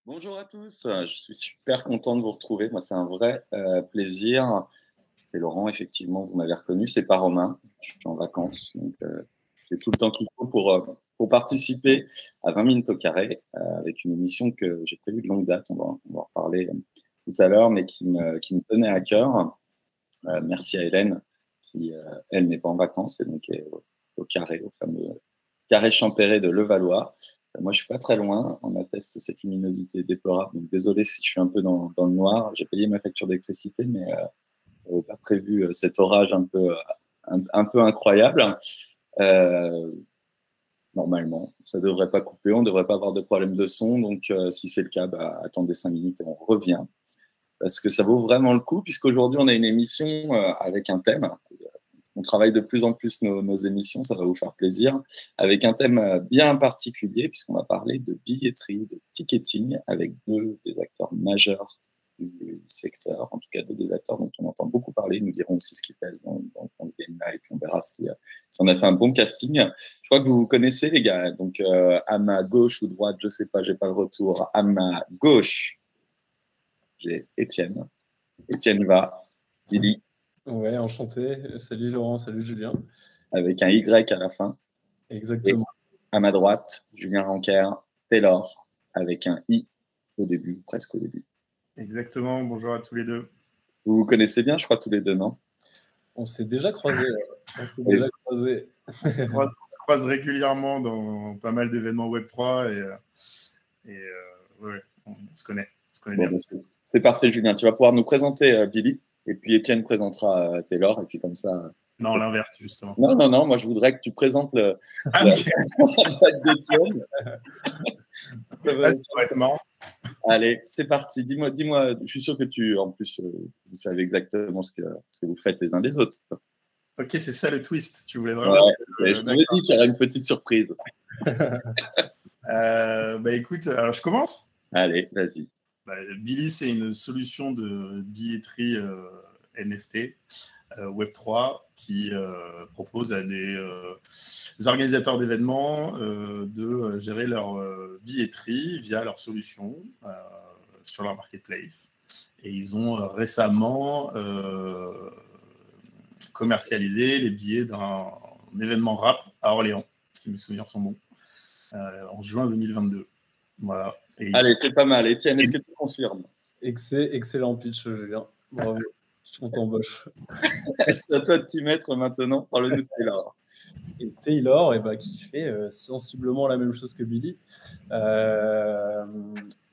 Bonjour à tous, je suis super content de vous retrouver. Moi, c'est un vrai plaisir. C'est Laurent, effectivement, vous m'avez reconnu. C'est pas Romain. Je suis en vacances, donc j'ai tout le temps qu'il faut pour participer à 20 minutes au carré avec une émission que j'ai prévue de longue date. On va en reparler tout à l'heure, mais qui me tenait à cœur. Merci à Hélène, qui, elle, n'est pas en vacances et donc est au carré, au fameux carré Champéret de Levallois. Moi, je suis pas très loin. On atteste cette luminosité déplorable. Donc, désolé si je suis un peu dans le noir. J'ai payé ma facture d'électricité, mais j'avais pas prévu cet orage un peu incroyable. Euh, Normalement, ça devrait pas couper. On devrait pas avoir de problème de son. Donc, si c'est le cas, bah, attendez 5 minutes et on revient. Parce que ça vaut vraiment le coup, puisqu'aujourd'hui, on a une émission avec un thème. On travaille de plus en plus nos émissions, ça va vous faire plaisir, avec un thème bien particulier, puisqu'on va parler de billetterie, de ticketing, avec deux des acteurs majeurs du secteur, en tout cas deux des acteurs dont on entend beaucoup parler. Ils nous diront aussi ce qu'ils pèsent dans ce game-là, et puis on verra si on a fait un bon casting. Je crois que vous vous connaissez, les gars. Donc, à ma gauche ou droite, je sais pas, j'ai pas le retour. À ma gauche, j'ai Étienne. Étienne va, Billy, Ouais, enchanté. Salut Laurent, salut Julien. avec un Y à la fin. Et Exactement. à ma droite, Julien Ranker, Taylor, avec un I au début, presque au début. Exactement, bonjour à tous les deux. Vous vous connaissez bien, je crois, tous les deux, non? On s'est déjà croisés. On s'est Oui. déjà croisés. On se croise régulièrement dans pas mal d'événements Web3 et ouais, on se connaît. Bon, Bien. bah, c'est parfait, Julien. Tu vas pouvoir nous présenter Billy, et puis Étienne présentera Taylor, et puis comme ça. Non, l'inverse, justement. Non, moi je voudrais que tu présentes la boîte d'Étienne. Ça va être marrant. Allez, c'est parti. Dis-moi, je suis sûr que en plus, vous savez exactement ce que vous faites les uns les autres. Ok, c'est ça le twist. Tu voulais vraiment. Ouais, je t'avais dit qu'il y aurait une petite surprise. Bah écoute, alors je commence. Allez, vas-y. Billy, c'est une solution de billetterie NFT Web3 qui propose à des organisateurs d'événements de gérer leur billetterie via leur solution sur leur marketplace. Et ils ont récemment commercialisé les billets d'un événement rap à Orléans, si mes souvenirs sont bons, en juin 2022. Voilà. Allez, c'est pas mal. Étienne, est-ce que tu confirmes? Excellent pitch, Julien. Bravo. On t'embauche. C'est à toi de t'y mettre maintenant. Parle-nous de Taylor. Et Taylor, qui fait sensiblement la même chose que Billy,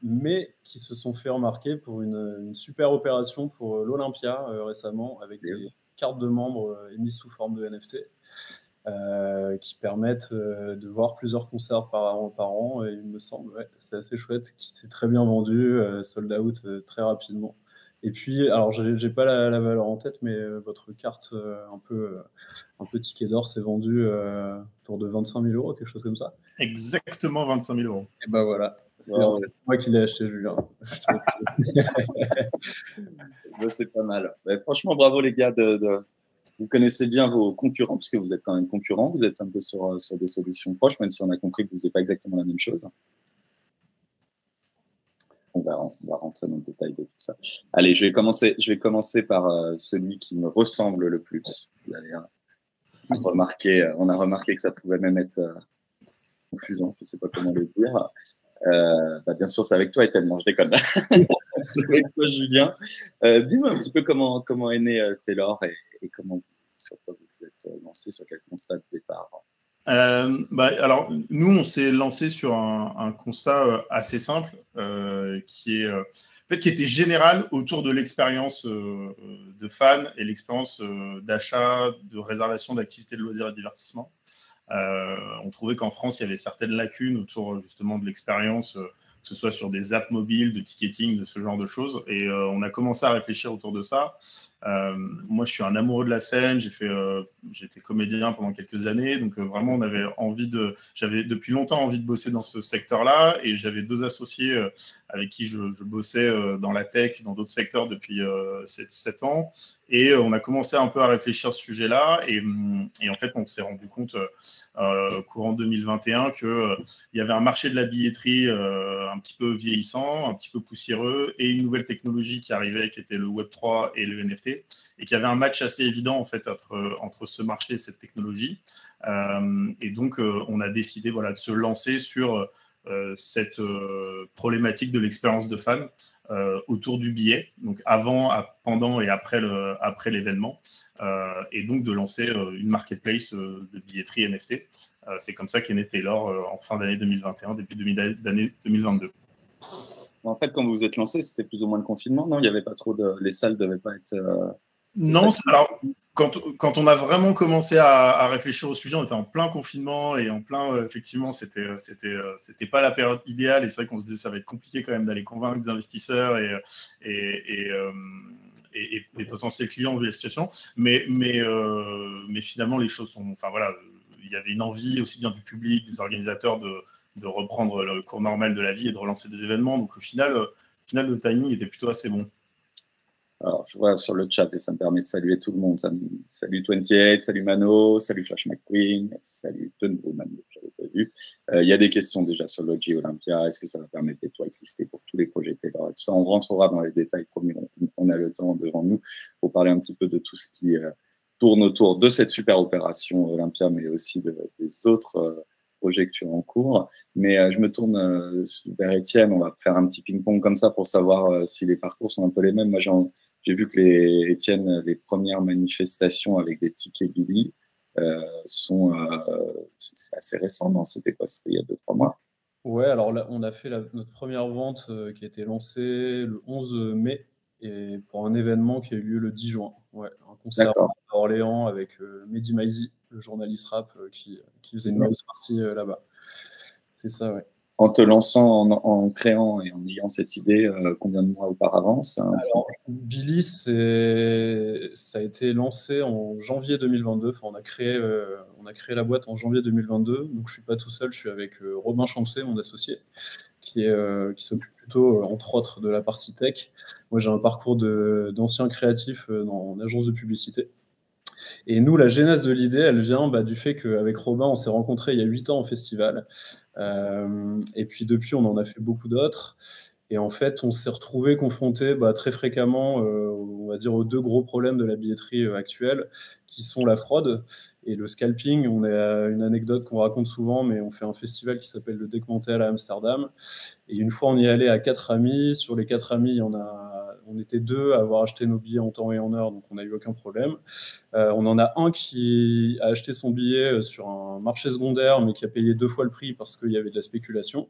mais qui se sont fait remarquer pour une super opération pour l'Olympia récemment, avec des cartes de membres émises sous forme de NFT. Qui permettent de voir plusieurs concerts par an, et il me semble, c'est assez chouette, qui s'est très bien vendu, sold out très rapidement. Et puis, alors j'ai pas la valeur en tête, mais votre carte un peu ticket d'or s'est vendue autour de 25 000 €, quelque chose comme ça. Exactement 25 000 €. Et ben voilà, c'est en fait moi qui l'ai acheté, Julien. C'est pas mal. Franchement, bravo les gars vous connaissez bien vos concurrents, puisque vous êtes quand même concurrents, vous êtes un peu sur des solutions proches, même si on a compris que vous n'êtes pas exactement la même chose. On va rentrer dans le détail de tout ça. Allez, je vais commencer par celui qui me ressemble le plus. Vous allez on a remarqué que ça pouvait même être confusant, je ne sais pas comment le dire. Bien sûr, c'est avec toi, tellement je déconne. C'est avec toi, Julien. Dis-moi un petit peu comment est né Taylor et sur quoi vous vous êtes lancé, sur quel constat de départ. Alors, nous, on s'est lancé sur un constat assez simple qui était général autour de l'expérience de fan et l'expérience d'achat, de réservation d'activités de loisirs et de divertissement. On trouvait qu'en France, il y avait certaines lacunes autour justement de l'expérience, que ce soit sur des apps mobiles, de ticketing, de ce genre de choses. Et on a commencé à réfléchir autour de ça. Moi, je suis un amoureux de la scène. J'étais comédien pendant quelques années, donc vraiment, j'avais depuis longtemps envie de bosser dans ce secteur-là, et j'avais 2 associés avec qui je bossais dans la tech, dans d'autres secteurs depuis 7 ans, et on a commencé un peu à réfléchir à ce sujet-là, et en fait, on s'est rendu compte courant 2021 qu'il y avait un marché de la billetterie un petit peu vieillissant, un petit peu poussiéreux, et une nouvelle technologie qui arrivait, qui était le Web3 et le NFT, et qu'il y avait un match assez évident en fait entre ce marché et cette technologie. Et donc, on a décidé de se lancer sur cette problématique de l'expérience de fan autour du billet, donc avant, pendant et après l'événement, et donc de lancer une marketplace de billetterie NFT. C'est comme ça qu'est né Taylor en fin d'année 2021, début d'année 2022. En fait, quand vous vous êtes lancé, c'était plus ou moins le confinement, non? Il n'y avait pas trop de... Les salles ne devaient pas être... Non, alors, quand on a vraiment commencé à réfléchir au sujet, on était en plein confinement et en plein, effectivement, c'était pas la période idéale, et c'est vrai qu'on se disait ça va être compliqué quand même d'aller convaincre des investisseurs et des potentiels clients vu la situation, mais finalement les choses sont, enfin voilà, il y avait une envie aussi bien du public, des organisateurs de reprendre le cours normal de la vie et de relancer des événements, donc au final le timing était plutôt assez bon. Alors, je vois sur le chat, et ça me permet de saluer tout le monde. Salut 28, salut Mano, salut Flash McQueen, salut de nouveau Mano, je n'avais pas vu. Il y a des questions déjà sur Logi Olympia. Est-ce que ça va permettre d'être whitelisté pour tous les projets Taylor et tout ça? On rentrera dans les détails, promis, on a le temps devant nous pour parler un petit peu de tout ce qui tourne autour de cette super opération Olympia, mais aussi des autres projets que tu as en cours. Mais je me tourne vers Étienne. On va faire un petit ping-pong comme ça pour savoir si les parcours sont un peu les mêmes. Moi, j'ai vu que Étienne, les premières manifestations avec des tickets Billy sont c'est assez récent, non? C'était quoi? C'était il y a 2-3 mois. Ouais, alors là, on a fait notre première vente qui a été lancée le 11 mai, et pour un événement qui a eu lieu le 10 juin. Ouais, un concert à Orléans avec Mehdi Maizi, le journaliste rap qui faisait une grosse partie là-bas. C'est ça, ouais. En te lançant, en créant et en ayant cette idée, combien de mois auparavant? Alors, Billy, ça a été lancé en janvier 2022. Enfin, on a créé la boîte en janvier 2022. Donc, je ne suis pas tout seul, je suis avec Robin Champsé, mon associé, qui s'occupe plutôt, entre autres, de la partie tech. Moi, j'ai un parcours d'ancien créatif en agence de publicité. Et nous, la genèse de l'idée, elle vient du fait qu'avec Robin, on s'est rencontrés il y a 8 ans au festival. Et puis depuis, on en a fait beaucoup d'autres. Et en fait, on s'est retrouvés confrontés très fréquemment, on va dire, aux 2 gros problèmes de la billetterie actuelle, qui sont la fraude et le scalping. On a une anecdote qu'on raconte souvent, mais on fait un festival qui s'appelle le Deckmantel à Amsterdam. Et une fois, on y allait à 4 amis. Sur les 4 amis, on était 2 à avoir acheté nos billets en temps et en heure, donc on n'a eu aucun problème. On en a un qui a acheté son billet sur un marché secondaire, mais qui a payé 2 fois le prix parce qu'il y avait de la spéculation.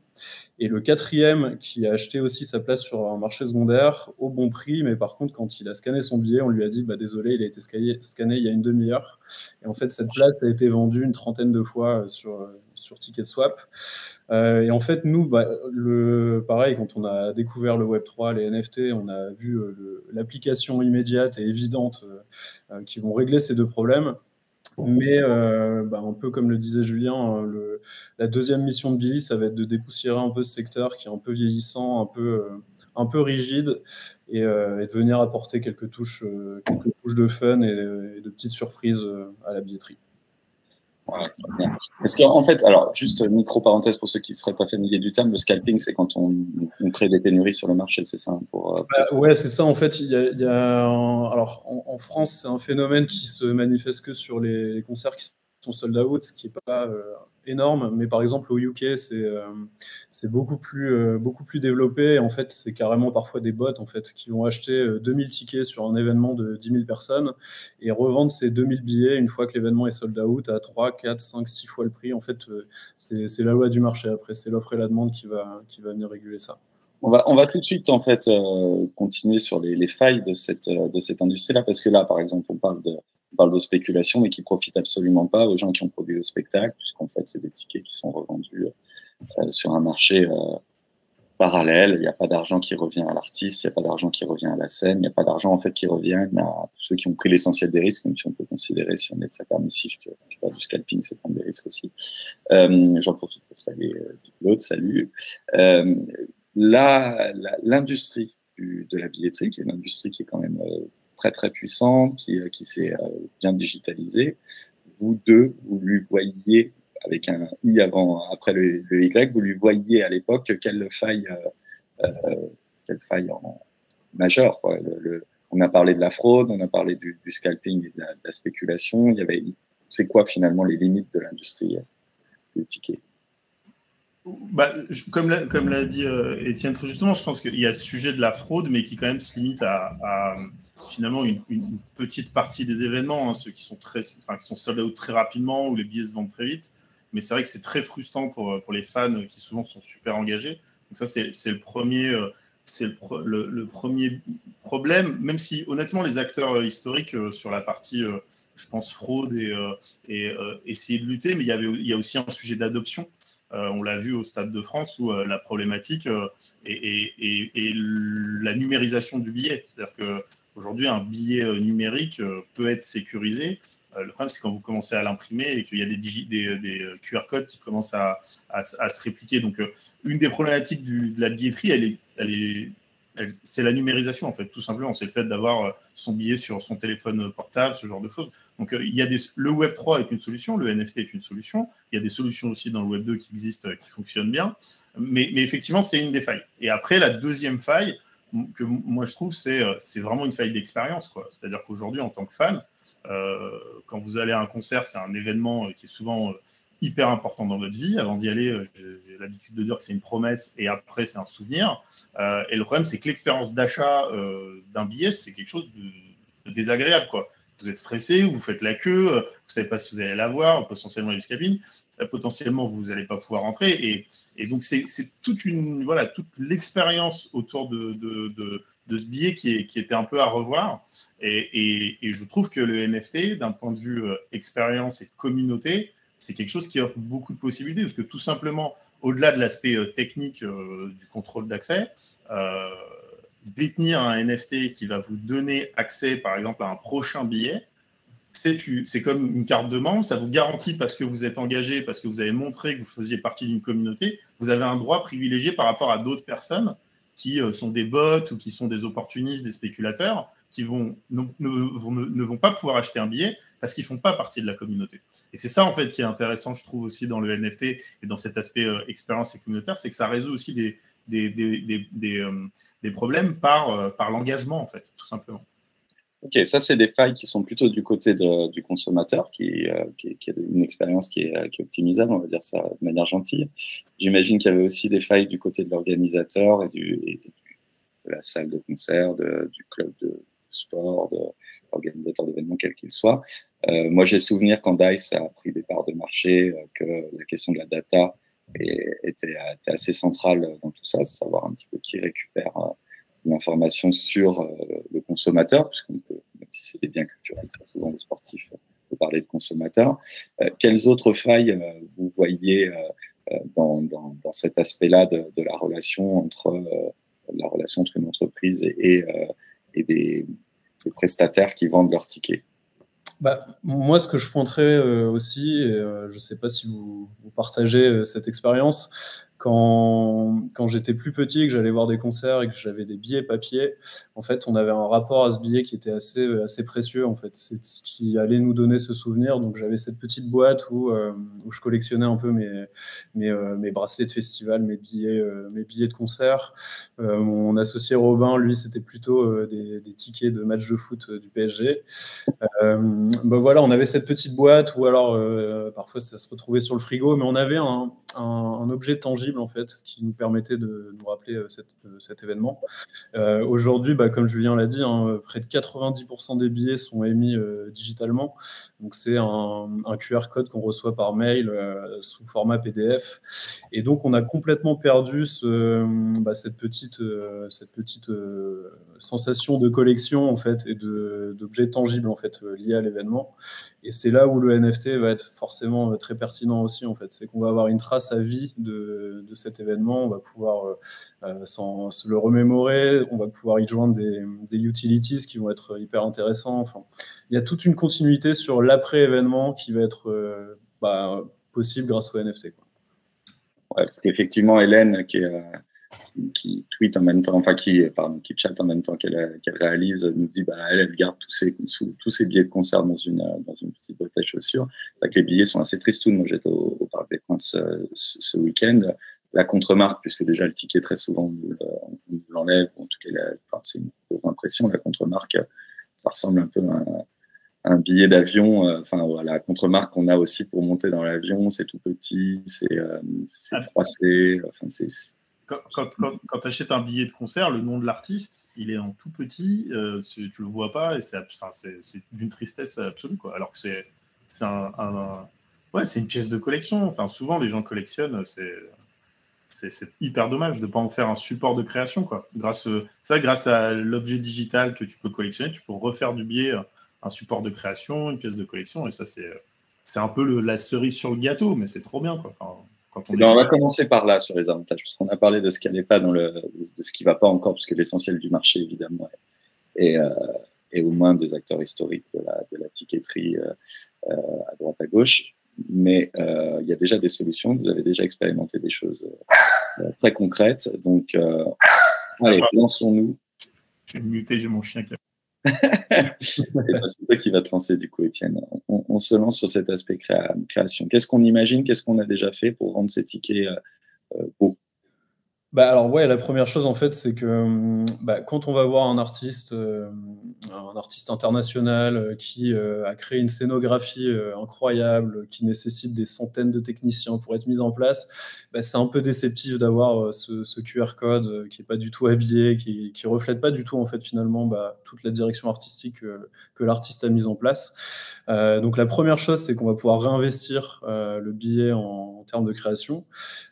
Et le 4e qui a acheté aussi sa place sur un marché secondaire au bon prix, mais par contre, quand il a scanné son billet, on lui a dit désolé, il a été scanné il y a une demi-heure. Et en fait, cette place a été vendue une 30aine de fois sur Ticketswap. Et en fait, nous, pareil, quand on a découvert le Web3, les NFT, on a vu l'application immédiate et évidente qui vont régler ces 2 problèmes. Mais un peu comme le disait Julien, la deuxième mission de Billy, ça va être de dépoussiérer un peu ce secteur qui est un peu vieillissant, un peu rigide, et de venir apporter quelques touches de fun et de petites surprises à la billetterie. Voilà, bien. Parce qu'en fait, alors, juste micro-parenthèse pour ceux qui ne seraient pas familiers du terme, le scalping, c'est quand on crée des pénuries sur le marché, c'est ça ouais, c'est ça. En fait, alors, en France, c'est un phénomène qui se manifeste que sur les concerts qui sont sold out, ce qui n'est pas énorme. Mais par exemple, au UK, c'est beaucoup plus développé. En fait, c'est carrément parfois des bots en fait, qui vont acheter 2000 tickets sur un événement de 10 000 personnes et revendre ces 2000 billets une fois que l'événement est sold out à 3, 4, 5, 6 fois le prix. En fait, c'est la loi du marché. Après, c'est l'offre et la demande qui va venir réguler ça. On va tout de suite en fait continuer sur les failles de cette industrie-là, parce que là, par exemple, on parle de spéculation, mais qui profite absolument pas aux gens qui ont produit le spectacle, puisqu'en fait, c'est des tickets qui sont revendus sur un marché parallèle. Il n'y a pas d'argent qui revient à l'artiste, il n'y a pas d'argent qui revient à la scène, il n'y a pas d'argent en fait qui revient à tous ceux qui ont pris l'essentiel des risques, même si on peut considérer, si on est très permissif, que faire du scalping, c'est prendre des risques aussi. J'en profite pour saluer l'autre, salut. L'industrie de la billetterie, qui est une industrie qui est quand même très très puissante, qui s'est bien digitalisée, vous deux, vous lui voyez, avec un I après le Y, vous lui voyez à l'époque quelle faille majeure, quoi. On a parlé de la fraude, on a parlé du scalping et de la spéculation. C'est quoi finalement les limites de l'industrie des tickets? Bah, comme l'a dit Étienne très justement, je pense qu'il y a ce sujet de la fraude, mais qui quand même se limite à finalement une petite partie des événements, hein, ceux qui sont sold out très rapidement, où les billets se vendent très vite. Mais c'est vrai que c'est très frustrant pour les fans qui souvent sont super engagés. Donc ça, c'est le premier, le premier problème, même si honnêtement les acteurs historiques sur la partie, je pense, fraude et essayer de lutter, mais il y a aussi un sujet d'adoption. On l'a vu au Stade de France où la problématique est la numérisation du billet. C'est-à-dire qu'aujourd'hui, un billet numérique peut être sécurisé. Le problème, c'est quand vous commencez à l'imprimer et qu'il y a des QR codes qui commencent à se répliquer. Donc, une des problématiques de la billetterie, c'est la numérisation, en fait, tout simplement. C'est le fait d'avoir son billet sur son téléphone portable, ce genre de choses. Donc, le Web3 est une solution, le NFT est une solution. Il y a des solutions aussi dans le Web2 qui existent, qui fonctionnent bien. Mais effectivement, c'est une des failles. Et après, la deuxième faille, que moi je trouve, c'est vraiment une faille d'expérience, quoi. C'est-à-dire qu'aujourd'hui, en tant que fan, quand vous allez à un concert, c'est un événement qui est souvent hyper important dans votre vie. Avant d'y aller, j'ai l'habitude de dire que c'est une promesse et après, c'est un souvenir. Et le problème, c'est que l'expérience d'achat d'un billet, c'est quelque chose de désagréable, quoi. Vous êtes stressé, vous faites la queue, vous ne savez pas si vous allez l'avoir, potentiellement il y a une cabine, potentiellement vous n'allez pas pouvoir rentrer. Et donc, c'est toute l'expérience autour de ce billet qui était un peu à revoir. Et je trouve que le NFT, d'un point de vue expérience et communauté, c'est quelque chose qui offre beaucoup de possibilités, parce que tout simplement, au-delà de l'aspect technique du contrôle d'accès, détenir un NFT qui va vous donner accès, par exemple, à un prochain billet, c'est comme une carte de membre, ça vous garantit, parce que vous êtes engagé, parce que vous avez montré que vous faisiez partie d'une communauté, vous avez un droit privilégié par rapport à d'autres personnes qui sont des bots ou qui sont des opportunistes, des spéculateurs, qui ne vont pas pouvoir acheter un billet parce qu'ils ne font pas partie de la communauté. Et c'est ça, en fait, qui est intéressant, je trouve, aussi dans le NFT et dans cet aspect expérience et communautaire, c'est que ça résout aussi des problèmes par l'engagement, en fait, tout simplement. Ok, ça, c'est des failles qui sont plutôt du côté du consommateur, qui a une expérience qui est optimisable, on va dire ça de manière gentille. J'imagine qu'il y avait aussi des failles du côté de l'organisateur et de la salle de concert, du club de sport, de l'organisateur d'événements, quel qu'il soit. Moi, j'ai souvenir quand DICE a pris des parts de marché, que la question de la data était assez centrale dans tout ça, savoir un petit peu qui récupère l'information sur le consommateur, puisqu'on peut, même si c'est des biens culturels, très souvent les sportifs, on peut parler de consommateur. Quelles autres failles vous voyez dans cet aspect-là de la relation entre une entreprise et des prestataires qui vendent leurs tickets? Moi, ce que je pointerais aussi, et je ne sais pas si vous partagez cette expérience, quand j'étais plus petit et que j'allais voir des concerts et que j'avais des billets papier, en fait, on avait un rapport à ce billet qui était assez précieux. En fait, c'est ce qui allait nous donner ce souvenir. Donc, j'avais cette petite boîte où je collectionnais un peu mes bracelets de festival, mes billets de concert. Mon associé Robin, lui, c'était plutôt des tickets de matchs de foot du PSG. Voilà, on avait cette petite boîte, ou alors parfois ça se retrouvait sur le frigo, mais on avait un objet tangible en fait qui nous permettait de nous rappeler cet événement. Aujourd'hui, comme Julien l'a dit, près de 90% des billets sont émis digitalement. Donc c'est un QR code qu'on reçoit par mail sous format PDF. Et donc on a complètement perdu cette petite sensation de collection en fait et d'objets tangibles en fait liés à l'événement. Et c'est là où le NFT va être forcément très pertinent aussi, en fait. C'est qu'on va avoir une trace à vie de cet événement, on va pouvoir se le remémorer, on va pouvoir y joindre des utilities qui vont être hyper intéressants. Enfin, il y a toute une continuité sur l'après-événement qui va être possible grâce au NFT, quoi. Ouais, parce qu'effectivement, Hélène, qui tweet en même temps, enfin qui chatte en même temps qu'elle réalise, nous dit elle garde tous ses billets de concert dans une petite boîte à chaussures. C'est vrai que les billets sont assez tristounes. Moi, j'étais au Parc des Princes ce week-end. La contre-marque, puisque déjà le ticket très souvent on l'enlève, en tout cas c'est une pauvre impression. La contre-marque, ça ressemble un peu à un billet d'avion. La contre-marque qu'on a aussi pour monter dans l'avion, c'est tout petit, c'est froissé. Quand tu achètes un billet de concert, le nom de l'artiste, il est en tout petit, tu le vois pas, et c'est d'une tristesse absolue, quoi. Alors que c'est une pièce de collection. Enfin, souvent, les gens collectionnent, c'est hyper dommage de ne pas en faire un support de création, quoi. Grâce à l'objet digital que tu peux collectionner, tu peux refaire du billet un support de création, une pièce de collection, et ça, c'est un peu la cerise sur le gâteau, mais c'est trop bien, quoi. Enfin, on va commencer par là sur les avantages, parce qu'on a parlé de ce qui n'allait pas de ce qui ne va pas encore, parce que l'essentiel du marché, évidemment, est au moins des acteurs historiques de la ticketterie à droite à gauche. Mais il y a déjà des solutions, vous avez déjà expérimenté des choses très concrètes. Donc, allez, lançons-nous. Je vais muter, j'ai mon chien qui a... C'est toi qui va te lancer, du coup, Étienne. On se lance sur cet aspect création. Qu'est-ce qu'on imagine, qu'est-ce qu'on a déjà fait pour rendre ces tickets beaux? Alors ouais, la première chose en fait, c'est que quand on va voir un artiste international qui a créé une scénographie incroyable, qui nécessite des centaines de techniciens pour être mise en place, c'est un peu déceptif d'avoir ce QR code qui est pas du tout habillé, qui reflète pas du tout en fait finalement toute la direction artistique que l'artiste a mise en place. Donc la première chose, c'est qu'on va pouvoir réinvestir le billet en termes de création.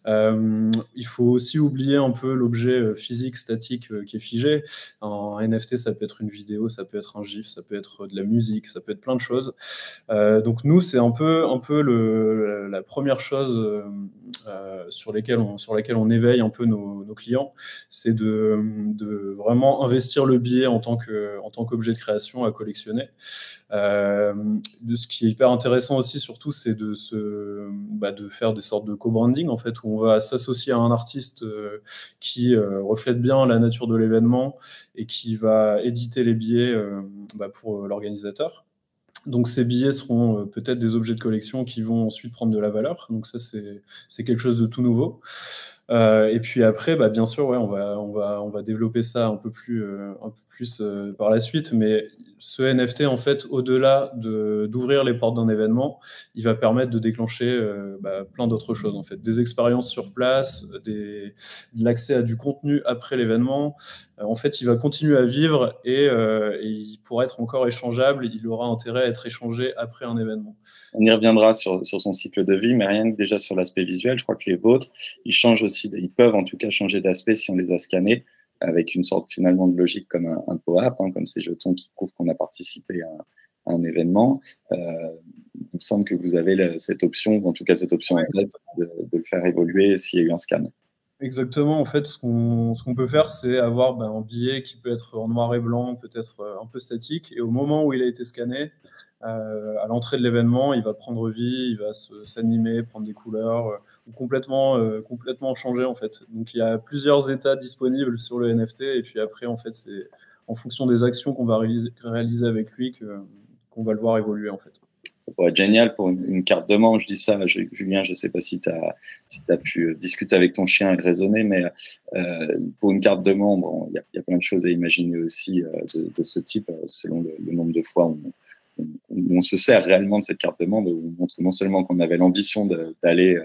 Il faut aussi oublier un peu l'objet physique, statique qui est figé. Un NFT, ça peut être une vidéo, ça peut être un GIF, ça peut être de la musique, ça peut être plein de choses. Donc nous, c'est un peu la première chose sur laquelle on éveille un peu nos clients, c'est de vraiment investir le billet en tant qu'objet de création à collectionner. Ce qui est hyper intéressant aussi, surtout, c'est de faire des sortes de co-branding, en fait, où on va s'associer à un artiste qui reflète bien la nature de l'événement et qui va éditer les billets pour l'organisateur. Donc ces billets seront peut-être des objets de collection qui vont ensuite prendre de la valeur. Donc ça, c'est quelque chose de tout nouveau. Et puis après, bien sûr, ouais, on va développer ça un peu plus par la suite. Mais ce NFT, en fait, au-delà d'ouvrir les portes d'un événement, il va permettre de déclencher plein d'autres choses, en fait. Des expériences sur place, de l'accès à du contenu après l'événement. En fait, il va continuer à vivre et il pourra être encore échangeable. Il aura intérêt à être échangé après un événement. On y reviendra sur son cycle de vie, mais rien que déjà sur l'aspect visuel, je crois que les vôtres, ils peuvent en tout cas changer d'aspect si on les a scannés, avec une sorte finalement de logique comme un POAP, comme ces jetons qui prouvent qu'on a participé à un événement. Il me semble que vous avez cette option, ou en tout cas cette option en tête, de le faire évoluer s'il y a eu un scan. Exactement, en fait, ce qu'on peut faire, c'est avoir un billet qui peut être en noir et blanc, peut-être un peu statique, et au moment où il a été scanné, à l'entrée de l'événement, il va prendre vie, il va s'animer, prendre des couleurs, ou complètement changer, en fait. Donc il y a plusieurs états disponibles sur le NFT, et puis après, en fait, c'est en fonction des actions qu'on va réaliser avec lui qu'on va le voir évoluer, en fait. Ça pourrait être génial pour une carte de membre. Je dis ça, Julien, je ne sais pas si tu as pu discuter avec ton chien et raisonner, mais pour une carte de membre, il y a plein de choses à imaginer aussi de ce type, selon le nombre de fois où on se sert réellement de cette carte de membre, où on montre non seulement qu'on avait l'ambition d'aller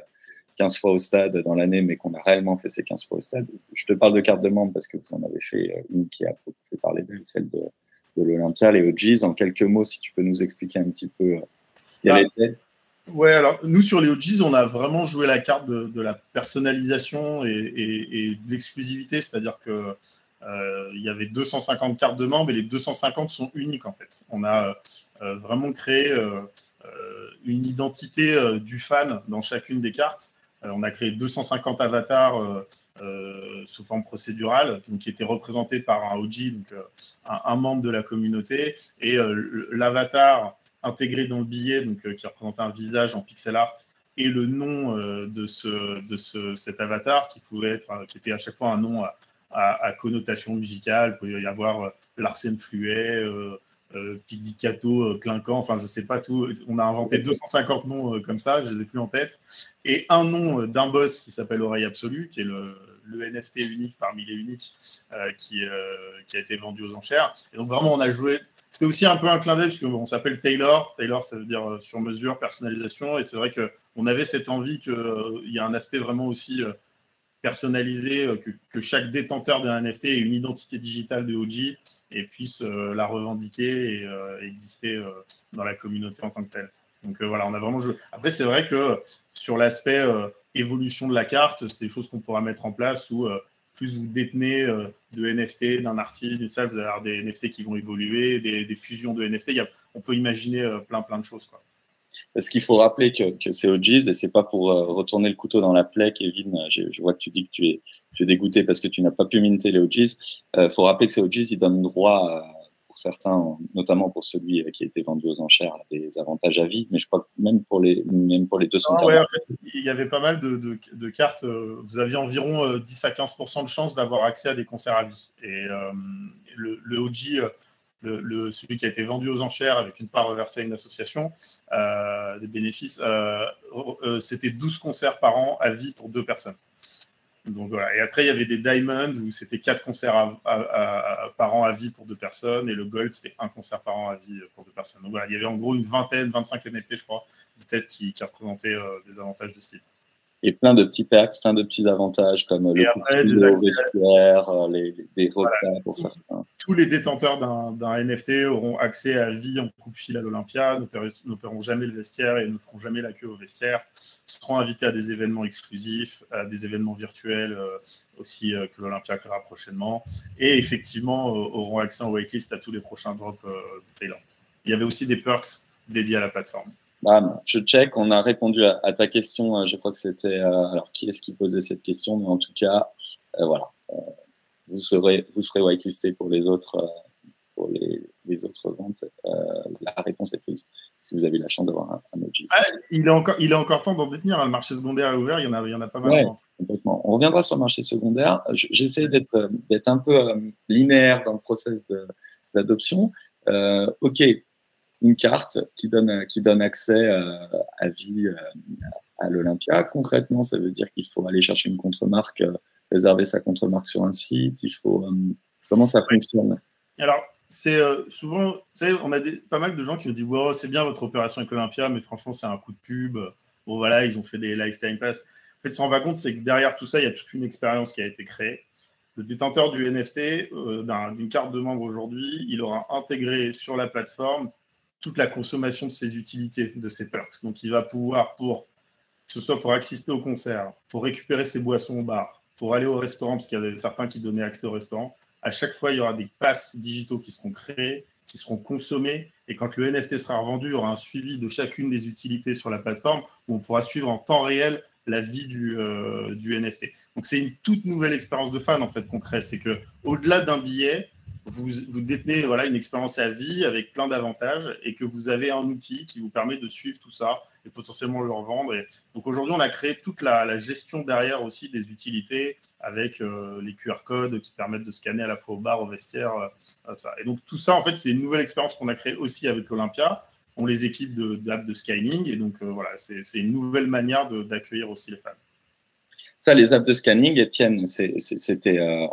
15 fois au stade dans l'année, mais qu'on a réellement fait ces 15 fois au stade. Je te parle de carte de membre parce que vous en avez fait une qui a fait parler d'elle, celle de l'Olympia, les OGs. En quelques mots, si tu peux nous expliquer un petit peu quelle était. Ouais, alors nous sur les OGs, on a vraiment joué la carte de la personnalisation et de l'exclusivité, c'est-à-dire que il y avait 250 cartes de membres et les 250 sont uniques en fait. On a vraiment créé une identité du fan dans chacune des cartes. On a créé 250 avatars sous forme procédurale, donc, qui étaient représentés par un OG, donc un membre de la communauté, et l'avatar intégré dans le billet, donc qui représentait un visage en pixel art, et le nom de cet avatar qui était à chaque fois un nom à connotation musicale. Il pouvait y avoir Larsen Fluet, Pizzicato, Clinquant, enfin je sais pas tout. On a inventé 250 noms comme ça, je les ai plus en tête. Et un nom d'un boss qui s'appelle Oreille Absolue, qui est le NFT unique parmi les uniques qui a été vendu aux enchères. Et donc vraiment on a joué. C'était aussi un peu un clin d'œil parce qu'on s'appelle Taylor. Taylor, ça veut dire sur mesure, personnalisation. Et c'est vrai qu'on avait cette envie qu'il y ait un aspect vraiment aussi personnalisé, que chaque détenteur d'un NFT ait une identité digitale de OG et puisse la revendiquer et exister dans la communauté en tant que telle. Donc voilà, on a vraiment joué. Après, c'est vrai que sur l'aspect évolution de la carte, c'est des choses qu'on pourra mettre en place où plus vous détenez de NFT d'un artiste, vous allez avoir des NFT qui vont évoluer, des fusions de NFT. On peut imaginer plein de choses, quoi. Parce qu'il faut rappeler que c'est OGs et c'est pas pour retourner le couteau dans la plaie, Kevin. Je vois que tu dis que tu es dégoûté parce que tu n'as pas pu minter les OGs. Faut rappeler que ces OGs, ils donnent droit, pour certains, notamment pour celui qui a été vendu aux enchères, à des avantages à vie. Mais je crois que même pour les 200 ouais, en fait, il y avait pas mal de cartes. Vous aviez environ 10 à 15% de chances d'avoir accès à des concerts à vie. Et le OG... celui qui a été vendu aux enchères avec une part reversée à une association des bénéfices, c'était 12 concerts par an à vie pour 2 personnes. Donc, voilà. Et après, il y avait des Diamonds où c'était 4 concerts par an à vie pour 2 personnes, et le Gold, c'était 1 concert par an à vie pour 2 personnes. Donc voilà, il y avait en gros une vingtaine, 25 NFT, je crois, peut-être qui représentaient des avantages de ce type. Et plein de petits perks, plein de petits avantages comme le coup de vestiaire, des repas pour certains. Tous les détenteurs d'un NFT auront accès à vie en coup de fil à l'Olympia, ne paieront jamais le vestiaire et ne feront jamais la queue au vestiaire, seront invités à des événements exclusifs, à des événements virtuels aussi que l'Olympia créera prochainement, et effectivement auront accès en waitlist à tous les prochains drops de Taylor. Il y avait aussi des perks dédiés à la plateforme. Je check, on a répondu à ta question. Je crois que c'était. Alors, qui est-ce qui posait cette question? Mais en tout cas, voilà. Vous serez whitelisté pour les autres, les autres ventes. La réponse est prise. Si vous avez la chance d'avoir un OG. Il est encore temps d'en détenir. Le marché secondaire est ouvert. Il y en a pas mal. Ouais, complètement. On reviendra sur le marché secondaire. J'essaie d'être un peu linéaire dans le process d'adoption. OK. Une carte qui donne accès à vie à l'Olympia. Concrètement, ça veut dire qu'il faut aller chercher une contre-marque, réserver sa contre-marque sur un site. Comment ça fonctionne? Alors, c'est souvent, vous savez, on a pas mal de gens qui nous disent wow, c'est bien votre opération avec l'Olympia, mais franchement, c'est un coup de pub. Bon, voilà, ils ont fait des lifetime pass. En fait, ce qu'on se rend pas compte, c'est que derrière tout ça, il y a toute une expérience qui a été créée. Le détenteur du NFT, d'une carte de membre aujourd'hui, il aura intégré sur la plateforme toute la consommation de ses utilités, de ses perks. Donc, il va pouvoir, que ce soit pour assister au concert, pour récupérer ses boissons au bar, pour aller au restaurant, parce qu'il y a certains qui donnaient accès au restaurant, à chaque fois, il y aura des passes digitaux qui seront créés, qui seront consommés, et quand le NFT sera revendu, il y aura un suivi de chacune des utilités sur la plateforme, où on pourra suivre en temps réel la vie du NFT. Donc, c'est une toute nouvelle expérience de fan, en fait, qu'on crée. C'est qu'au-delà d'un billet, vous détenez une expérience à vie avec plein d'avantages et que vous avez un outil qui vous permet de suivre tout ça et potentiellement le revendre. Donc aujourd'hui, on a créé toute la gestion derrière aussi des utilités avec les QR codes qui permettent de scanner à la fois au bar, au vestiaire. Ça. Et donc tout ça, en fait, c'est une nouvelle expérience qu'on a créée aussi avec l'Olympia. On les équipe d'apps de scanning et donc voilà, c'est une nouvelle manière d'accueillir aussi les fans. Ça, les apps de scanning, Étienne,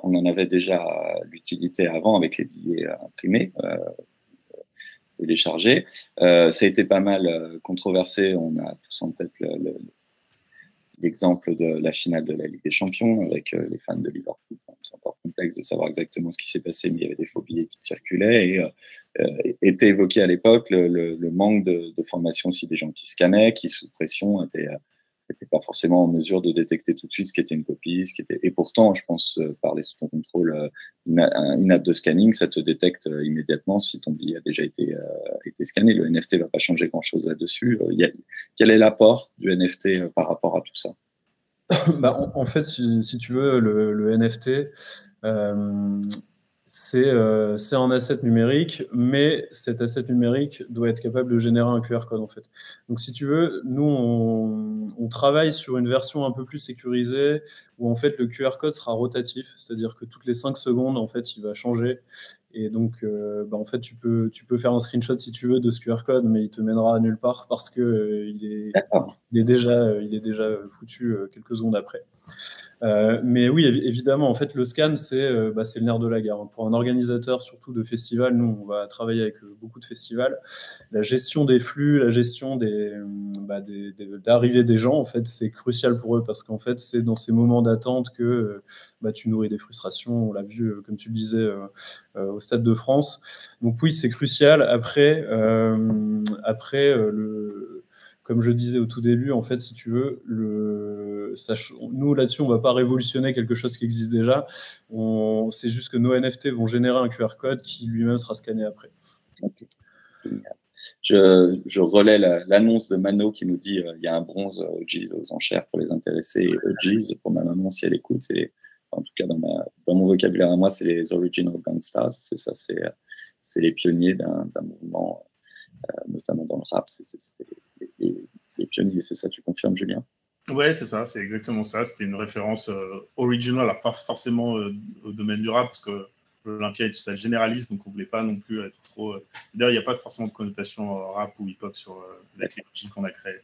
on en avait déjà l'utilité avant avec les billets imprimés, téléchargés. Ça a été pas mal controversé. On a tous en tête l'exemple de la finale de la Ligue des Champions avec les fans de Liverpool. C'est encore complexe de savoir exactement ce qui s'est passé, mais il y avait des faux billets qui circulaient et était évoqué à l'époque le manque de formation aussi des gens qui scannaient, qui sous pression étaient n'était pas forcément en mesure de détecter tout de suite ce qui était une copie, et pourtant, je pense, parler sous ton contrôle, une app de scanning, ça te détecte immédiatement si ton billet a déjà été scanné. Le NFT ne va pas changer grand-chose là-dessus. Quel est l'apport du NFT par rapport à tout ça? Bah, en fait, si tu veux, le NFT, c'est un asset numérique, mais cet asset numérique doit être capable de générer un QR code, en fait. Donc, si tu veux, nous, on travaille sur une version un peu plus sécurisée, où en fait, le QR code sera rotatif, c'est-à-dire que toutes les 5 secondes, en fait, il va changer. Et donc, bah, en fait, tu peux faire un screenshot si tu veux de ce QR code, mais il te mènera à nulle part parce que il est déjà foutu quelques secondes après. Mais oui, évidemment, en fait, le scan, c'est le nerf de la guerre. Pour un organisateur, surtout de festivals, nous, on va travailler avec beaucoup de festivals. La gestion des flux, la gestion d'arrivée des gens, en fait, c'est crucial pour eux parce qu'en fait, c'est dans ces moments d'attente que tu nourris des frustrations. On l'a vu, comme tu le disais, au Stade de France. Donc oui, c'est crucial. Après, comme je disais au tout début, en fait, si tu veux, nous, là-dessus, on ne va pas révolutionner quelque chose qui existe déjà. C'est juste que nos NFT vont générer un QR code qui lui-même sera scanné après. Okay. Je relais l'annonce de Mano qui nous dit il y a un bronze OGs aux enchères pour les intéressés. OGs, pour ma maman, si elle écoute, en tout cas dans mon vocabulaire à moi, c'est les Original Gangsters. C'est ça, c'est les pionniers d'un mouvement, notamment dans le rap. C'était les pionniers, c'est ça, tu confirmes, Julien? Ouais, c'est ça, c'est exactement ça. C'était une référence original, alors pas forcément au domaine du rap, parce que l'Olympia est tout ça généraliste, donc on ne voulait pas non plus être trop. D'ailleurs, il n'y a pas forcément de connotation rap ou hip-hop sur la technologie qu'on a créée.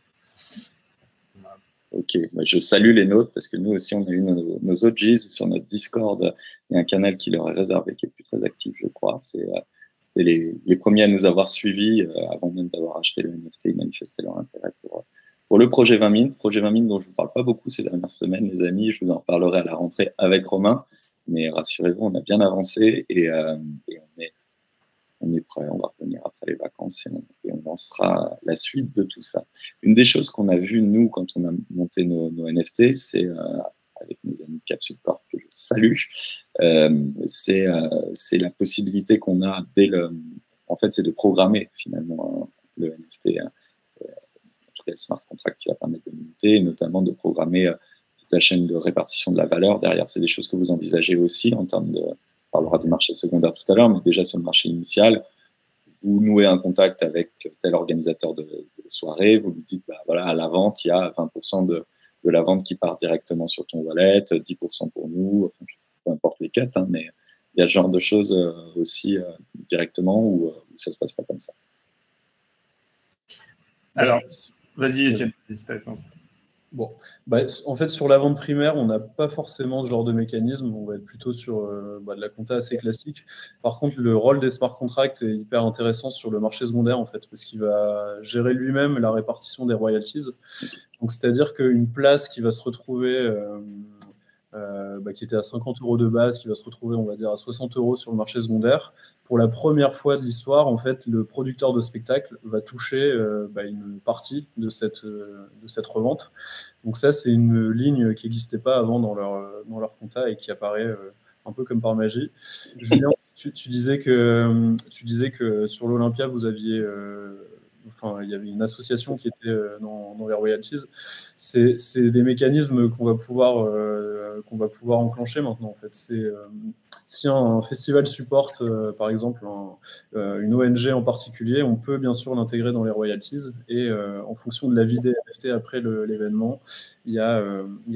Voilà. Ok, bah, je salue les nôtres parce que nous aussi, on a eu nos OGs sur notre Discord. Il y a un canal qui leur est réservé, qui est plus très actif, je crois. C'était les premiers à nous avoir suivis avant même d'avoir acheté le NFT. Ils manifestaient leur intérêt pour le projet 20 000. Projet 20 000 dont je ne vous parle pas beaucoup ces dernières semaines, les amis. Je vous en parlerai à la rentrée avec Romain. Mais rassurez-vous, on a bien avancé et on est prêt. On va revenir après les vacances et on lancera la suite de tout ça. Une des choses qu'on a vues, nous, quand on a monté nos NFT, c'est avec nos amis Capsule Corp, que je salue, c'est la possibilité qu'on a en fait, c'est de programmer finalement le NFT, en tout cas le smart contract qui va permettre de monter, et notamment de programmer la chaîne de répartition de la valeur derrière. C'est des choses que vous envisagez aussi en termes de. On parlera du marché secondaire tout à l'heure, mais déjà sur le marché initial, vous nouez un contact avec tel organisateur de soirée, vous lui dites, bah, voilà, à la vente, il y a 20% de la vente qui part directement sur ton wallet, 10% pour nous, enfin, peu importe les quêtes, hein, mais il y a ce genre de choses aussi directement où ça ne se passe pas comme ça. Alors, vas-y, Étienne, ta réponse. Bon, en fait, sur la vente primaire, on n'a pas forcément ce genre de mécanisme. On va être plutôt sur de la compta assez classique. Par contre, le rôle des smart contracts est hyper intéressant sur le marché secondaire, en fait, parce qu'il va gérer lui-même la répartition des royalties. Donc, c'est-à-dire qu'une place qui va se retrouver, qui était à 50 € de base, qui va se retrouver, on va dire, à 60 € sur le marché secondaire, pour la première fois de l'histoire, en fait, le producteur de spectacle va toucher une partie de cette revente. Donc ça, c'est une ligne qui n'existait pas avant dans leur compta et qui apparaît un peu comme par magie. Julien, tu disais que sur l'Olympia, vous aviez... il y avait une association qui était dans les royalties. C'est des mécanismes qu'on va pouvoir enclencher maintenant. En fait, si un festival supporte, par exemple, une ONG en particulier, on peut bien sûr l'intégrer dans les royalties. Et en fonction de la vie des NFT après l'événement, il y a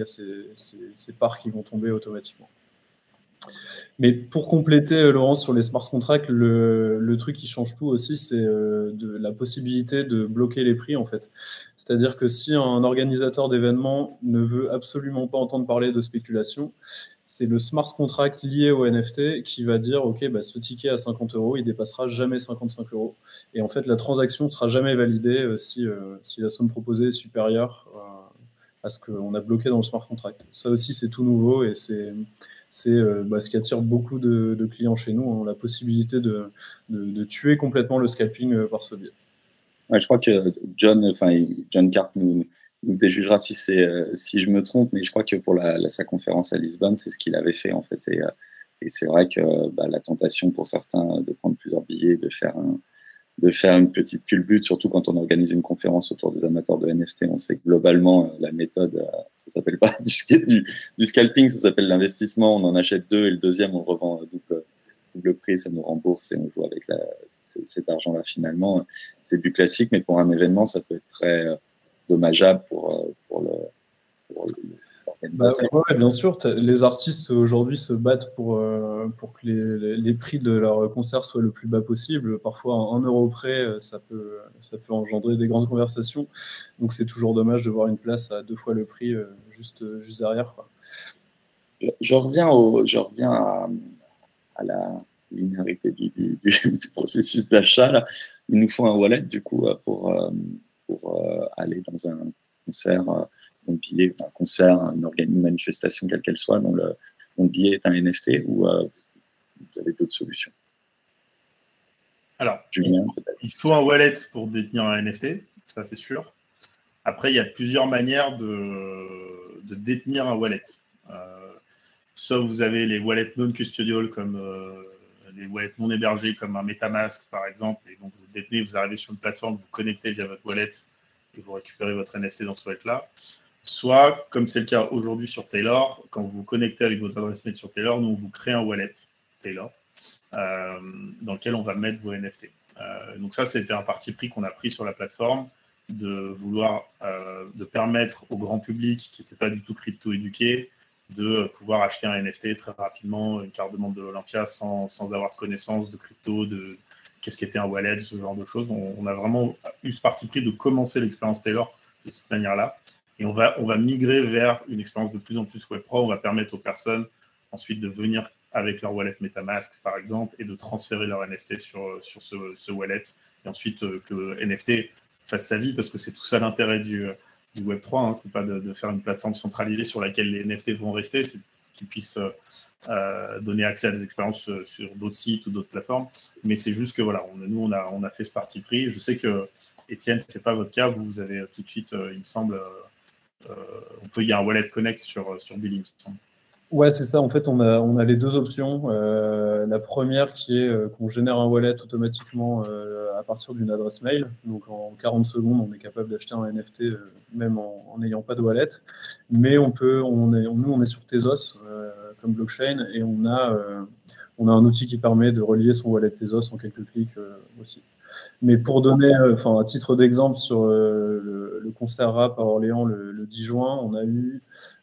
ces parts qui vont tomber automatiquement. Mais pour compléter, Laurence, sur les smart contracts, le truc qui change tout aussi, c'est la possibilité de bloquer les prix, en fait. C'est-à-dire que si un organisateur d'événements ne veut absolument pas entendre parler de spéculation, c'est le smart contract lié au NFT qui va dire « Ok, ce ticket à 50 €, il dépassera jamais 55 €. » Et en fait, la transaction ne sera jamais validée si la somme proposée est supérieure à ce qu'on a bloqué dans le smart contract. Ça aussi, c'est tout nouveau et c'est ce qui attire beaucoup de clients chez nous, hein, la possibilité de tuer complètement le scalping par ce biais. Ouais, je crois que John Carp nous nous déjugera si je me trompe, mais je crois que pour sa conférence à Lisbonne, c'est ce qu'il avait fait en fait. Et c'est vrai que la tentation pour certains de prendre plusieurs billets, de faire une petite culbute, surtout quand on organise une conférence autour des amateurs de NFT. On sait que globalement, la méthode, ça s'appelle pas du scalping, ça s'appelle l'investissement. On en achète 2 et le deuxième, on le revend double prix, ça nous rembourse et on joue avec cet argent-là finalement. C'est du classique, mais pour un événement, ça peut être très dommageable pour l'organisateur. Ouais, bien sûr, les artistes aujourd'hui se battent pour que les prix de leur concert soient le plus bas possible. Parfois, 1 euro près, ça peut engendrer des grandes conversations. Donc, c'est toujours dommage de voir une place à 2 fois le prix juste derrière, quoi. Je reviens à la linéarité du processus d'achat. Là. Il nous faut un wallet, du coup, pour aller dans un concert, un billet, un concert, une manifestation, quelle qu'elle soit, dont le billet est un NFT, ou vous avez d'autres solutions? Alors, il faut un wallet pour détenir un NFT, ça c'est sûr. Après, il y a plusieurs manières de détenir un wallet. Soit vous avez les wallets non custodial comme les wallets non hébergés comme un MetaMask par exemple, et donc vous détenez, vous arrivez sur une plateforme, vous connectez via votre wallet et vous récupérez votre NFT dans ce wallet-là. Soit, comme c'est le cas aujourd'hui sur Taylor, quand vous vous connectez avec votre adresse mail sur Taylor, nous on vous crée un wallet Taylor dans lequel on va mettre vos NFT. Donc ça, c'était un parti pris qu'on a pris sur la plateforme, de vouloir de permettre au grand public qui n'était pas du tout crypto-éduqué de pouvoir acheter un NFT très rapidement, une carte de membre de l'Olympia sans avoir de connaissance de crypto, de qu'est-ce qu'était un wallet, ce genre de choses. On a vraiment eu ce parti pris de commencer l'expérience Taylor de cette manière-là. Et on va migrer vers une expérience de plus en plus Web Pro. On va permettre aux personnes ensuite de venir avec leur wallet MetaMask, par exemple, et de transférer leur NFT sur ce wallet. Et ensuite, que le NFT fasse sa vie, parce que c'est tout ça l'intérêt du Web3, hein. C'est pas de faire une plateforme centralisée sur laquelle les NFT vont rester, c'est qu'ils puissent donner accès à des expériences sur d'autres sites ou d'autres plateformes. Mais c'est juste que voilà, nous on a fait ce parti pris. Je sais que Étienne, c'est pas votre cas. Vous avez tout de suite, il me semble, il y a un wallet connect sur Billy, il me semble. Ouais, c'est ça. En fait, on a les 2 options. La première qui est qu'on génère un wallet automatiquement à partir d'une adresse mail. Donc, en 40 secondes, on est capable d'acheter un NFT même en n'ayant pas de wallet. Mais nous, on est sur Tezos comme blockchain et on a un outil qui permet de relier son wallet Tezos en quelques clics aussi. Mais pour donner, à titre d'exemple, sur le concert rap à Orléans le 10 juin, on a eu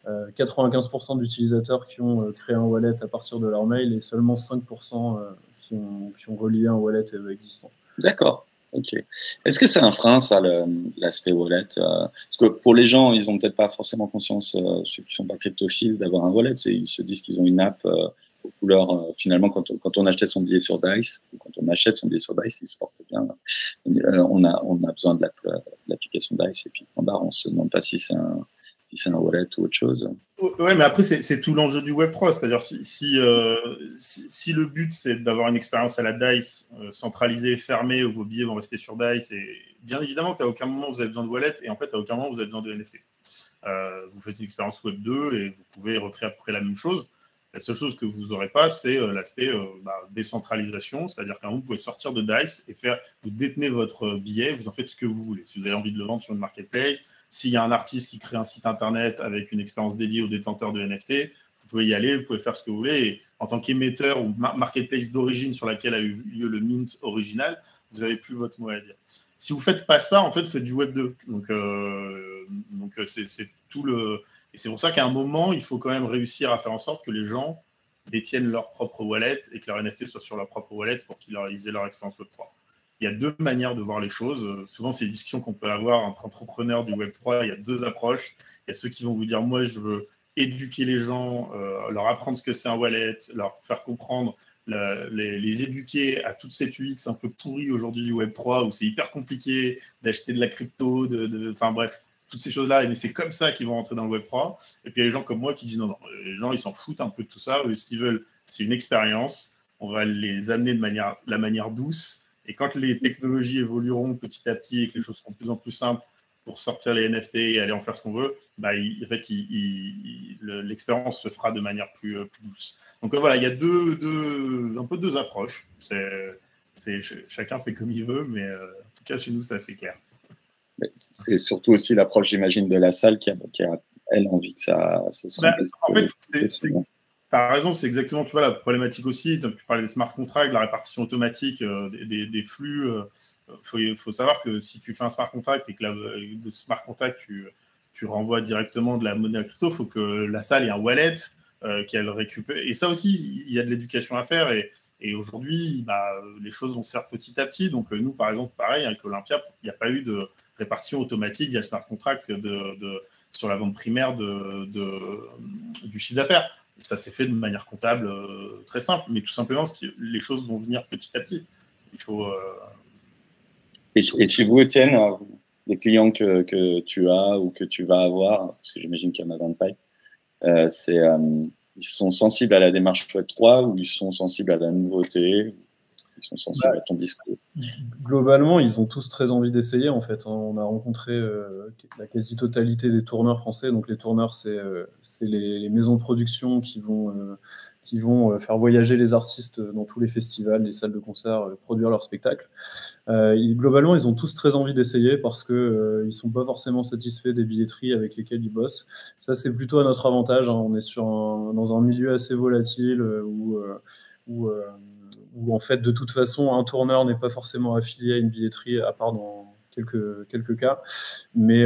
95% d'utilisateurs qui ont créé un wallet à partir de leur mail et seulement 5% qui ont relié un wallet existant. D'accord. Ok. Est-ce que c'est un frein, ça, l'aspect wallet parce que pour les gens, ils n'ont peut-être pas forcément conscience, ceux qui ne sont pas cryptophiles, d'avoir un wallet. Ils se disent qu'ils ont une app aux couleurs. Finalement, quand on achetait son billet sur Dice, ou quand on achète son billet sur Dice, il se porte bien. On a besoin de l'application Dice et puis on ne se demande pas si c'est un wallet ou autre chose. Ouais, mais après, c'est tout l'enjeu du Web Pro. C'est-à-dire, si le but, c'est d'avoir une expérience à la DICE centralisée, fermée, où vos billets vont rester sur DICE, et bien évidemment qu'à aucun moment vous avez besoin de wallet, et en fait, à aucun moment vous avez besoin de NFT. Vous faites une expérience Web 2 et vous pouvez recréer à peu près la même chose. La seule chose que vous n'aurez pas, c'est l'aspect décentralisation, c'est-à-dire qu'un moment, vous pouvez sortir de DICE et vous détenez votre billet, vous en faites ce que vous voulez. Si vous avez envie de le vendre sur une marketplace, s'il y a un artiste qui crée un site internet avec une expérience dédiée aux détenteurs de NFT, vous pouvez y aller, vous pouvez faire ce que vous voulez. Et en tant qu'émetteur ou marketplace d'origine sur laquelle a eu lieu le mint original, vous n'avez plus votre mot à dire. Si vous ne faites pas ça, en fait, vous faites du Web 2. Donc c'est tout le... Et c'est pour ça qu'à un moment, il faut quand même réussir à faire en sorte que les gens détiennent leur propre wallet et que leur NFT soit sur leur propre wallet pour qu'ils aient leur expérience Web3. Il y a 2 manières de voir les choses. Souvent, c'est des discussions qu'on peut avoir entre entrepreneurs du Web3. Il y a 2 approches. Il y a ceux qui vont vous dire, moi, je veux éduquer les gens, leur apprendre ce que c'est un wallet, leur faire comprendre, les éduquer à toute cette UX un peu pourrie aujourd'hui du Web3 où c'est hyper compliqué d'acheter de la crypto, enfin bref, toutes ces choses-là, mais c'est comme ça qu'ils vont rentrer dans le Web3. Et puis il y a les gens comme moi qui disent non, les gens ils s'en foutent un peu de tout ça. Eux, ce qu'ils veulent, c'est une expérience. On va les amener de la manière douce. Et quand les technologies évolueront petit à petit et que les choses seront de plus en plus simples pour sortir les NFT et aller en faire ce qu'on veut, bah, en fait, l'expérience se fera de manière plus douce. Donc voilà, il y a un peu deux approches. Chacun fait comme il veut, mais en tout cas, chez nous, c'est assez clair. C'est surtout aussi l'approche, j'imagine, de la salle qui a elle, envie que ça se remplisse. En fait, tu as raison, c'est exactement, tu vois, la problématique aussi. Tu parlais des smart contracts, de la répartition automatique des flux. Faut savoir que si tu fais un smart contract et que de smart contract, tu renvoies directement de la monnaie à crypto, il faut que la salle ait un wallet qu'elle récupère. Et ça aussi, il y a de l'éducation à faire. Et aujourd'hui, les choses vont se faire petit à petit. Donc, nous, par exemple, pareil, avec l'Olympia, il n'y a pas eu de répartition automatique via le smart contract sur la vente primaire du chiffre d'affaires. Ça s'est fait de manière comptable très simple, mais tout simplement parce que les choses vont venir petit à petit. Il faut. Et chez vous, Étienne, les clients que tu as ou que tu vas avoir, parce que j'imagine qu'il y en a dans le pipe, ils sont sensibles à la démarche Web3 ou ils sont sensibles à la nouveauté? Ils sont sensibles à ton discours? Globalement, ils ont tous très envie d'essayer, en fait. On a rencontré la quasi-totalité des tourneurs français. Donc, les tourneurs, c'est les maisons de production qui vont faire voyager les artistes dans tous les festivals, les salles de concert, produire leurs spectacles. Globalement, ils ont tous très envie d'essayer parce qu'ils ne sont pas forcément satisfaits des billetteries avec lesquelles ils bossent. Ça, c'est plutôt à notre avantage. On est dans un milieu assez volatile où en fait, de toute façon, un tourneur n'est pas forcément affilié à une billetterie, à part dans quelques cas. Mais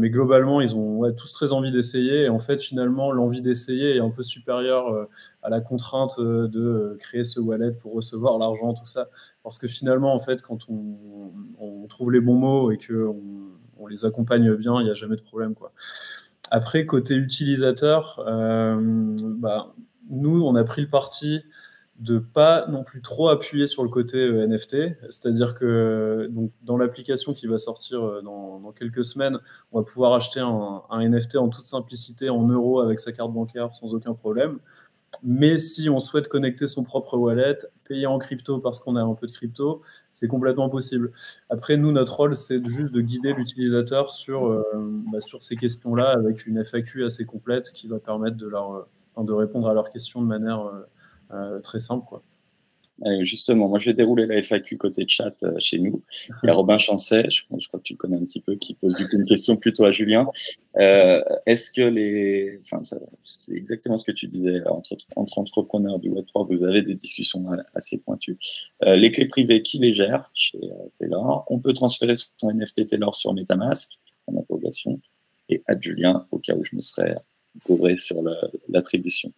globalement, ils ont tous très envie d'essayer. Et en fait, finalement, l'envie d'essayer est un peu supérieure à la contrainte de créer ce wallet pour recevoir l'argent, tout ça. Parce que finalement, en fait, quand on trouve les bons mots et qu'on les accompagne bien, il n'y a jamais de problème, quoi. Après, côté utilisateur, nous, on a pris le parti de pas non plus trop appuyer sur le côté NFT, c'est-à-dire que donc, dans l'application qui va sortir dans quelques semaines, on va pouvoir acheter un NFT en toute simplicité en euros avec sa carte bancaire sans aucun problème. Mais si on souhaite connecter son propre wallet, payer en crypto parce qu'on a un peu de crypto, c'est complètement possible. Après, nous, notre rôle, c'est juste de guider l'utilisateur sur ces questions-là avec une FAQ assez complète qui va permettre de répondre à leurs questions de manière très simple, quoi. Justement, moi je vais dérouler la FAQ côté chat chez nous. Il y a Robin Chancet, je crois que tu le connais un petit peu, qui pose du coup une question plutôt à Julien. Est-ce que c'est exactement ce que tu disais, entre entrepreneurs du Web3, vous avez des discussions assez pointues. Les clés privées, qui les gère chez Taylor? On peut transférer son NFT Taylor sur MetaMask, en interrogation. Et à Julien, au cas où je me serais couvré sur l'attribution.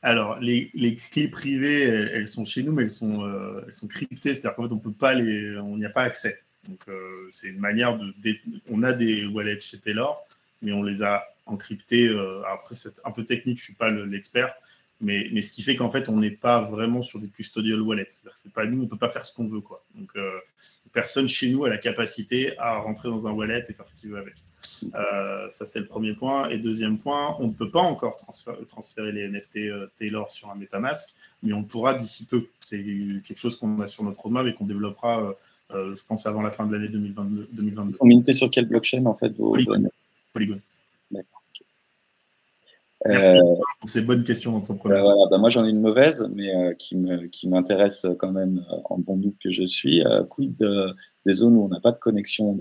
Alors, les clés privées, elles sont chez nous, mais elles sont cryptées, c'est-à-dire qu'en fait, on n'y a pas accès. Donc, c'est une manière on a des wallets chez Taylor, mais on les a encryptés. Après, c'est un peu technique, je ne suis pas l'expert, mais ce qui fait qu'en fait, on n'est pas vraiment sur des custodial wallets. C'est-à-dire que c'est pas nous, on ne peut pas faire ce qu'on veut, quoi. Donc, personne chez nous a la capacité à rentrer dans un wallet et faire ce qu'il veut avec. Ça, c'est le premier point. Et deuxième point, on ne peut pas encore transférer les NFT Taylor sur un MetaMask, mais on pourra d'ici peu. C'est quelque chose qu'on a sur notre roadmap et qu'on développera, je pense, avant la fin de l'année 2022. Ils sont mintés sur quelle blockchain, en fait, Polygon. D'accord. Merci pour ces bonnes questions d'entrepreneur. Voilà, moi j'en ai une mauvaise, mais qui m'intéresse quand même en bon doute que je suis. Quid des zones où on n'a pas de connexion,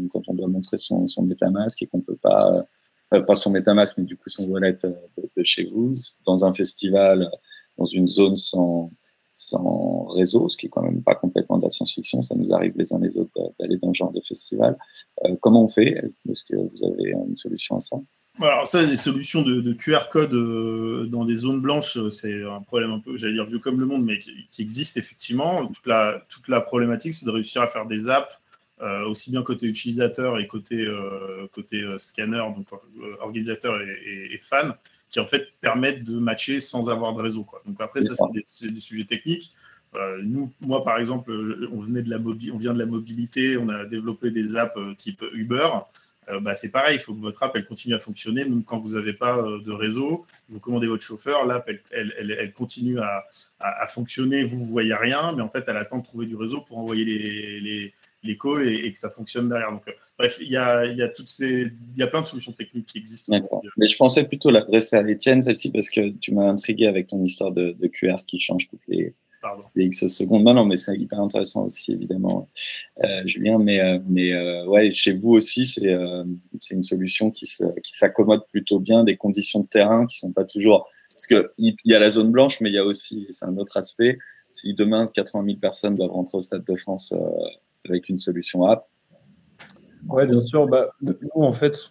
quand on doit montrer son MetaMask et qu'on ne peut pas son MetaMask, mais du coup son wallet de chez vous, dans un festival, dans une zone sans réseau, ce qui est quand même pas complètement de la science-fiction, ça nous arrive les uns les autres d'aller dans ce genre de festival. Comment on fait? Est-ce que vous avez une solution à ça? Alors ça, les solutions de QR code dans des zones blanches, c'est un problème un peu, j'allais dire vieux comme le monde, mais qui existe effectivement. Toute la problématique, c'est de réussir à faire des apps, aussi bien côté utilisateur et côté scanner, donc organisateur et fan, qui en fait permettent de matcher sans avoir de réseau, quoi. Donc après, ça, c'est des sujets techniques. Moi, par exemple, on vient de la mobilité, on a développé des apps type Uber. C'est pareil, il faut que votre app elle continue à fonctionner, même quand vous n'avez pas de réseau. Vous commandez votre chauffeur, l'app elle continue à fonctionner, vous ne voyez rien, mais en fait elle attend de trouver du réseau pour envoyer les calls et que ça fonctionne derrière. Donc, bref, il y a plein de solutions techniques qui existent. D'accord. Mais je pensais plutôt l'adresser à Étienne, celle-ci, parce que tu m'as intrigué avec ton histoire de QR qui change toutes les X secondes. Non, mais c'est hyper intéressant aussi, évidemment, Julien. Mais ouais, chez vous aussi, c'est une solution qui s'accommode plutôt bien des conditions de terrain qui sont pas toujours. Parce qu'il y a la zone blanche, mais il y a aussi, c'est un autre aspect. Si demain 80 000 personnes doivent rentrer au Stade de France avec une solution app. Oui, bien sûr. Nous, en fait, ce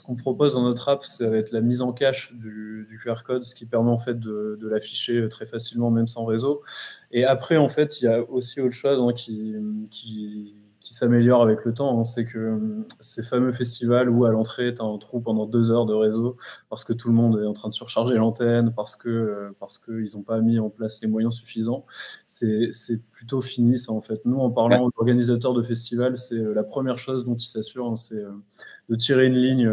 qu'on propose dans notre app, ça va être la mise en cache du QR code, ce qui permet en fait de l'afficher très facilement, même sans réseau. Et après, en fait, il y a aussi autre chose qui s'améliore avec le temps, c'est que ces fameux festivals où à l'entrée, tu as un trou pendant 2 heures de réseau parce que tout le monde est en train de surcharger l'antenne, parce qu'ils n'ont pas mis en place les moyens suffisants, c'est plutôt fini ça en fait. Nous, en parlant aux organisateurs de festivals, c'est la première chose dont ils s'assurent, c'est de tirer une ligne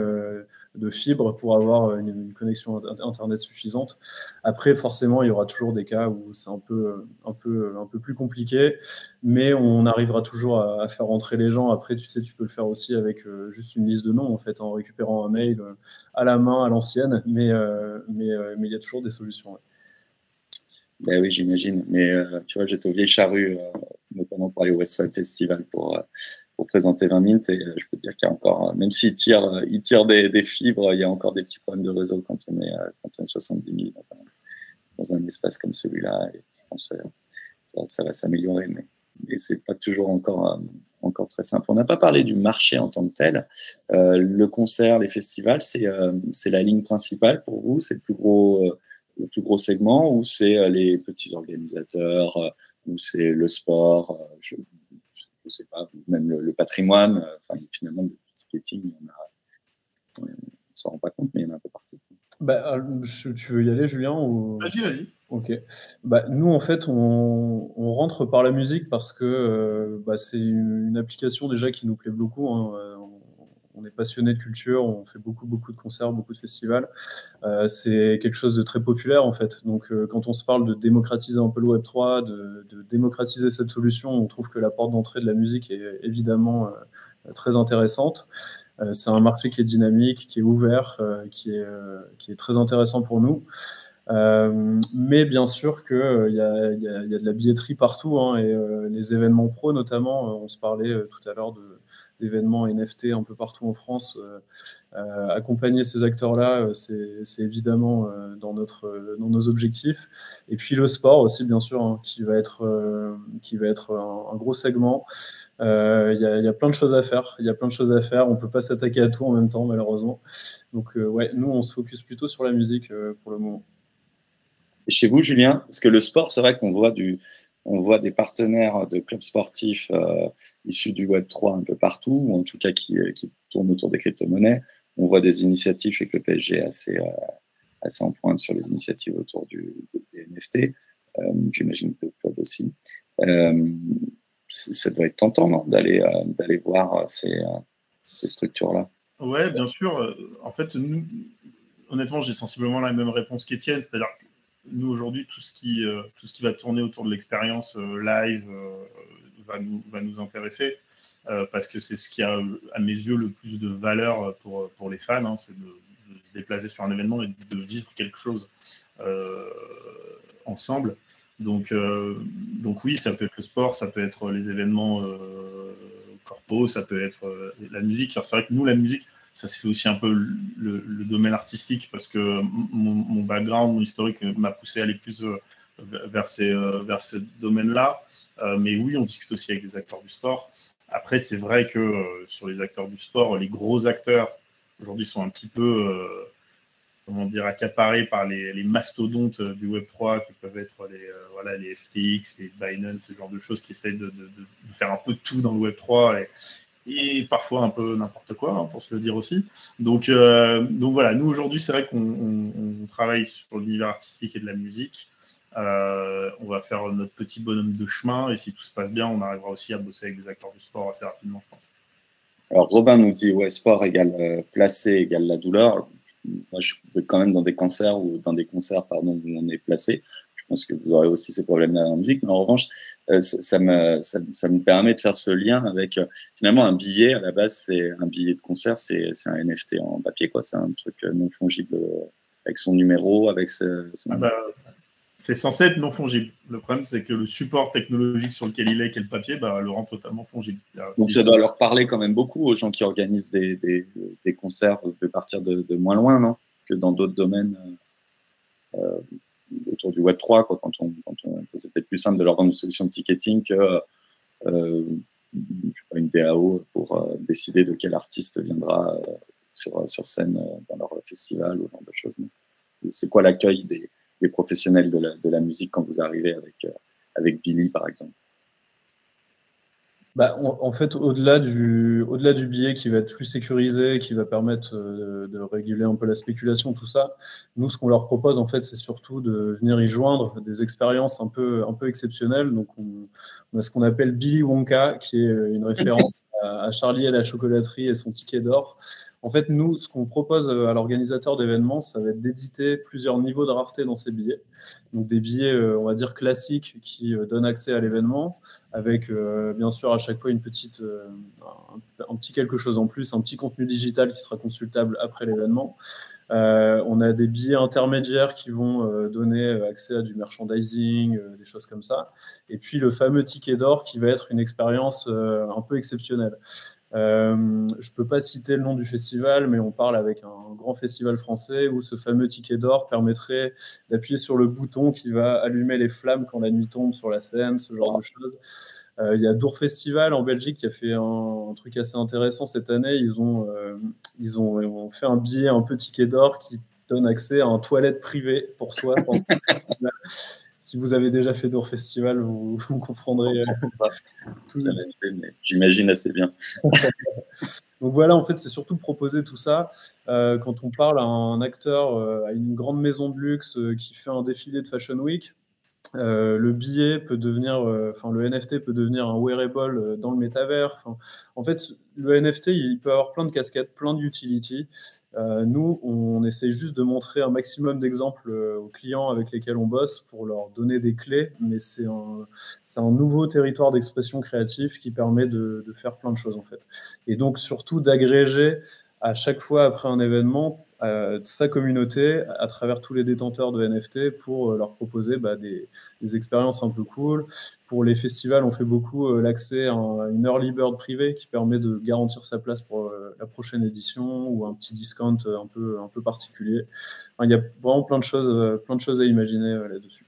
de fibre pour avoir une connexion Internet suffisante. Après, forcément, il y aura toujours des cas où c'est un peu plus compliqué, mais on arrivera toujours à faire rentrer les gens. Après, tu sais, tu peux le faire aussi avec juste une liste de noms, en fait, en récupérant un mail à la main, à l'ancienne, mais il y a toujours des solutions. Ouais. Ben oui, j'imagine. Mais tu vois, j'étais au Vieille Charrue, notamment pour aller au Westfall Festival pour présenter 20 minutes. Et je peux te dire qu'il y a encore, même s'ils tirent des fibres, il y a encore des petits problèmes de réseau quand on est 70 000 dans un espace comme celui-là. Et je pense que ça va s'améliorer, mais c'est pas toujours encore très simple. On n'a pas parlé du marché en tant que tel. Le concert, les festivals, c'est la ligne principale pour vous? C'est le plus gros segment, ou c'est les petits organisateurs, ou c'est le sport, je ne sais pas, même le patrimoine, finalement, le ticketing, on ne s'en rend pas compte, mais il y en a un peu partout. Tu veux y aller, Julien, ou... Vas-y. Ok. Nous, en fait, on rentre par la musique parce que c'est une application déjà qui nous plaît beaucoup. On est passionné de culture, on fait beaucoup de concerts, beaucoup de festivals. C'est quelque chose de très populaire, en fait. Donc, quand on se parle de démocratiser un peu le Web3, de démocratiser cette solution, on trouve que la porte d'entrée de la musique est évidemment très intéressante. C'est un marché qui est dynamique, qui est ouvert, qui est très intéressant pour nous. Mais bien sûr qu'il y a de la billetterie partout, et les événements pro notamment, on se parlait tout à l'heure d'événements NFT un peu partout en France. Accompagner ces acteurs-là, c'est évidemment dans nos objectifs. Et puis le sport aussi, bien sûr, qui va être un gros segment. Il y a plein de choses à faire. On ne peut pas s'attaquer à tout en même temps, malheureusement. Donc, nous, on se focus plutôt sur la musique pour le moment. Et chez vous, Julien, parce que le sport, c'est vrai qu'on voit des partenaires de clubs sportifs issus du Web3 un peu partout, ou en tout cas qui tournent autour des crypto-monnaies. On voit des initiatives chez le PSG assez en pointe sur les initiatives autour des NFT. J'imagine que le club aussi. Ça doit être tentant, non, d'aller voir ces structures-là. Ouais, bien sûr. En fait, nous, honnêtement, j'ai sensiblement la même réponse qu'Étienne, c'est-à-dire que nous, aujourd'hui, tout ce qui va tourner autour de l'expérience live va nous intéresser, parce que c'est ce qui a, à mes yeux, le plus de valeur pour les fans, c'est de se déplacer sur un événement et de vivre quelque chose ensemble. Donc oui, ça peut être le sport, ça peut être les événements corpo, ça peut être la musique. C'est vrai que nous, la musique, ça s'est fait aussi un peu le domaine artistique, parce que mon background, mon historique m'a poussé à aller plus vers ce domaine-là. Mais oui, on discute aussi avec des acteurs du sport. Après, c'est vrai que sur les acteurs du sport, les gros acteurs aujourd'hui sont un petit peu accaparés par les mastodontes du Web3, qui peuvent être les FTX, les Binance, ce genre de choses qui essayent de faire un peu tout dans le Web3 et parfois un peu n'importe quoi, pour se le dire aussi. Donc voilà, nous aujourd'hui, c'est vrai qu'on travaille sur l'univers artistique et de la musique. On va faire notre petit bonhomme de chemin, et si tout se passe bien, on arrivera aussi à bosser avec des acteurs du sport assez rapidement, je pense. Alors Robin nous dit sport égale placé égale la douleur. Moi, je suis quand même dans des concerts où on est placé. Je pense que vous aurez aussi ces problèmes-là en musique, mais en revanche, ça me permet de faire ce lien avec finalement un billet. À la base, c'est un billet de concert, c'est un NFT en papier, quoi. C'est un truc non fongible avec son numéro, avec son... C'est censé être non fongible. Le problème, c'est que le support technologique sur lequel il est, qui est le papier, le rend totalement fongible. Donc, ça doit leur parler quand même beaucoup aux gens qui organisent des concerts de partir de moins loin, non? Que dans d'autres domaines autour du Web3, quoi, c'est peut-être plus simple de leur vendre une solution de ticketing que une DAO pour décider de quel artiste viendra sur scène dans leur festival ou ce genre de choses. C'est quoi l'accueil des professionnels de la musique quand vous arrivez avec Billy, par exemple? En fait, au-delà du billet qui va être plus sécurisé, qui va permettre de réguler un peu la spéculation, tout ça, nous, ce qu'on leur propose, en fait, c'est surtout de venir y joindre des expériences un peu exceptionnelles. Donc, on a ce qu'on appelle Billy Wonka, qui est une référence à Charlie et la chocolaterie et son ticket d'or. En fait, nous, ce qu'on propose à l'organisateur d'événements, ça va être d'éditer plusieurs niveaux de rareté dans ces billets. Donc, des billets, on va dire, classiques qui donnent accès à l'événement, avec bien sûr à chaque fois un petit quelque chose en plus, un petit contenu digital qui sera consultable après l'événement. On a des billets intermédiaires qui vont donner accès à du merchandising, des choses comme ça. Et puis le fameux ticket d'or qui va être une expérience un peu exceptionnelle. Je ne peux pas citer le nom du festival, mais on parle avec un grand festival français où ce fameux ticket d'or permettrait d'appuyer sur le bouton qui va allumer les flammes quand la nuit tombe sur la scène, ce genre de choses. Il y a Dour Festival en Belgique qui a fait un truc assez intéressant cette année. Ils ont fait un billet un peu ticket d'or qui donne accès à un toilette privé pour soi. Si vous avez déjà fait Dour Festival, vous comprendrez tout. J'imagine assez bien. Donc voilà, en fait, c'est surtout proposer tout ça. Quand on parle à un acteur, à une grande maison de luxe qui fait un défilé de Fashion Week, le billet peut devenir, le NFT peut devenir un wearable dans le métavers. En fait, le NFT, il peut avoir plein de casquettes, plein d'utility. Nous, on essaie juste de montrer un maximum d'exemples aux clients avec lesquels on bosse pour leur donner des clés, mais c'est un nouveau territoire d'expression créative qui permet de faire plein de choses, en fait. Et donc, surtout, d'agréger à chaque fois après un événement sa communauté à travers tous les détenteurs de NFT pour leur proposer des expériences un peu cool. Pour les festivals, on fait beaucoup l'accès à une early bird privée qui permet de garantir sa place pour la prochaine édition ou un petit discount un peu particulier. Enfin, il y a vraiment plein de choses à imaginer là-dessus.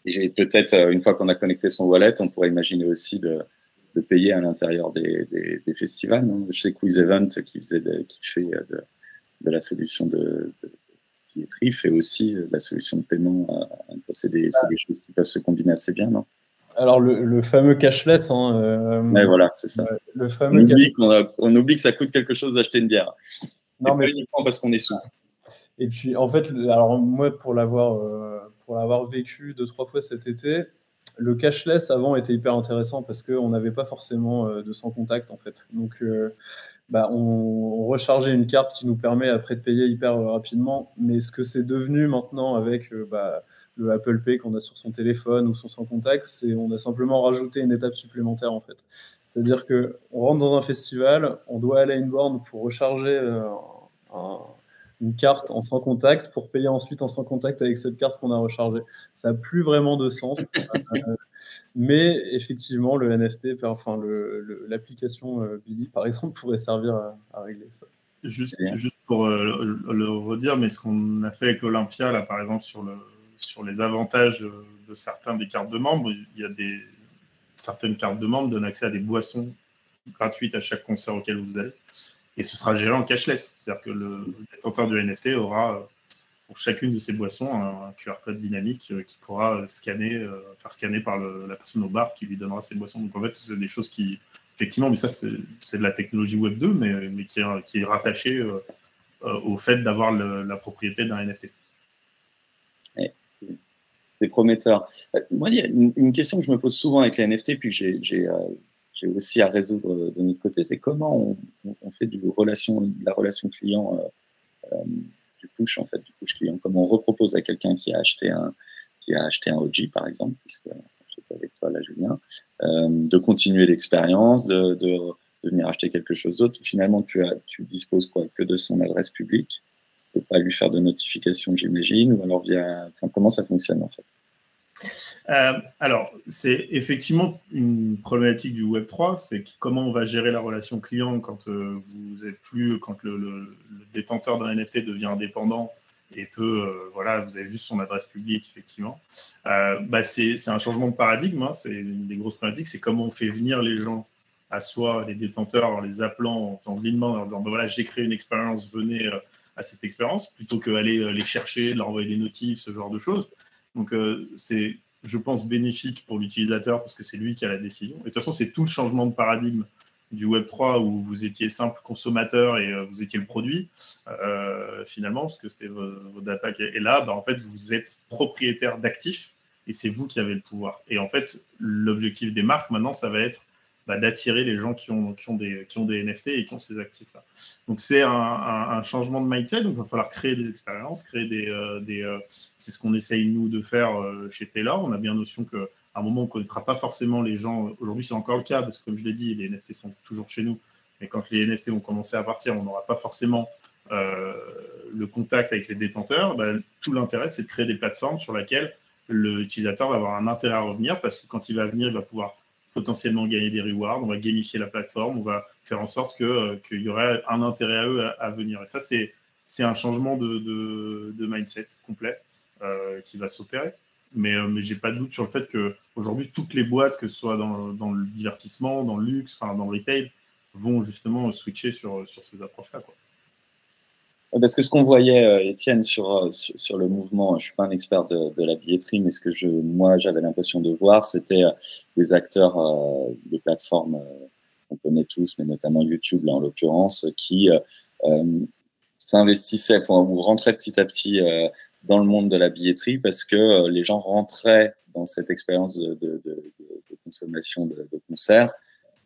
Et peut-être, une fois qu'on a connecté son wallet, on pourrait imaginer aussi de payer à l'intérieur des festivals. Non, chez Quiz Event, qui fait de la solution de billetterie, fait aussi de la solution de paiement. C'est des choses qui peuvent se combiner assez bien, non? Alors, le fameux cashless. Mais voilà, c'est ça. Le fameux on oublie que ça coûte quelque chose d'acheter une bière. Non, mais pas uniquement parce qu'on est sous. Et puis, en fait, alors moi, pour l'avoir vécu 2-3 fois cet été, le cashless avant était hyper intéressant parce qu'on n'avait pas forcément de sans contact, en fait. Donc, on rechargeait une carte qui nous permet après de payer hyper rapidement. Mais ce que c'est devenu maintenant avec le Apple Pay qu'on a sur son téléphone ou son sans contact, c'est on a simplement rajouté une étape supplémentaire, en fait. C'est-à-dire qu'on rentre dans un festival, on doit aller à une borne pour recharger une carte en sans contact pour payer ensuite en sans contact avec cette carte qu'on a rechargée. Ça n'a plus vraiment de sens. Mais effectivement, le NFT, l'application Billy, par exemple, pourrait servir à régler ça. Juste pour le redire, mais ce qu'on a fait avec l'Olympia, là, par exemple, sur les avantages de certains des cartes de membres, il y a certaines cartes de membres donnent accès à des boissons gratuites à chaque concert auquel vous allez. Et ce sera géré en cashless. C'est-à-dire que le détenteur du NFT aura pour chacune de ces boissons un QR code dynamique qui pourra faire scanner par la personne au bar qui lui donnera ses boissons. Donc en fait, c'est des choses qui, effectivement, mais ça c'est de la technologie Web 2, mais qui est rattachée au fait d'avoir la propriété d'un NFT. C'est prometteur. Moi, il y a une question que je me pose souvent avec les NFT, puis que j'ai aussi à résoudre de notre côté, c'est comment on fait de la relation client push, en fait, du push client. Comme on repropose à quelqu'un qui a acheté un OG, par exemple, puisque j'étais avec toi là, Julien, de continuer l'expérience, de venir acheter quelque chose d'autre. Finalement, tu disposes quoi, que de son adresse publique. Tu ne peux pas lui faire de notification, j'imagine, ou alors comment ça fonctionne, en fait? Alors, c'est effectivement une problématique du Web3, c'est comment on va gérer la relation client quand quand le détenteur d'un NFT devient indépendant et voilà, vous avez juste son adresse publique, effectivement. C'est un changement de paradigme, hein, c'est une des grosses problématiques, c'est comment on fait venir les gens à soi, les détenteurs, en les appelant, en faisant de main, en disant, voilà, j'ai créé une expérience, venez à cette expérience, plutôt qu'aller les chercher, leur envoyer des notifs, ce genre de choses. Donc, c'est, je pense, bénéfique pour l'utilisateur parce que c'est lui qui a la décision. Et de toute façon, c'est tout le changement de paradigme du Web3 où vous étiez simple consommateur et vous étiez le produit, finalement, parce que c'était vos data. Et là, en fait, vous êtes propriétaire d'actifs et c'est vous qui avez le pouvoir. Et en fait, l'objectif des marques, maintenant, ça va être d'attirer les gens qui ont des NFT et qui ont ces actifs-là. Donc, c'est un changement de mindset. Donc, il va falloir créer des expériences, créer c'est ce qu'on essaye, nous, de faire chez Taylor. On a bien notion qu'à un moment, on ne connaîtra pas forcément les gens. Aujourd'hui, c'est encore le cas, parce que, comme je l'ai dit, les NFT sont toujours chez nous. Mais quand les NFT vont commencer à partir, on n'aura pas forcément le contact avec les détenteurs. Tout l'intérêt, c'est de créer des plateformes sur lesquelles l'utilisateur va avoir un intérêt à revenir, parce que quand il va venir, il va pouvoir potentiellement gagner des rewards, on va gamifier la plateforme, on va faire en sorte qu'il y aurait un intérêt à eux à venir. Et ça, c'est un changement de mindset complet qui va s'opérer. Mais j'ai pas de doute sur le fait qu'aujourd'hui, toutes les boîtes, que ce soit dans le divertissement, dans le luxe, dans le retail, vont justement switcher sur ces approches-là, quoi. Parce que ce qu'on voyait, Étienne, sur le mouvement, je ne suis pas un expert de la billetterie, mais ce que moi, j'avais l'impression de voir, c'était des acteurs des plateformes qu'on connaît tous, mais notamment YouTube, là, en l'occurrence, qui s'investissaient, ou rentraient petit à petit dans le monde de la billetterie parce que les gens rentraient dans cette expérience de consommation de concerts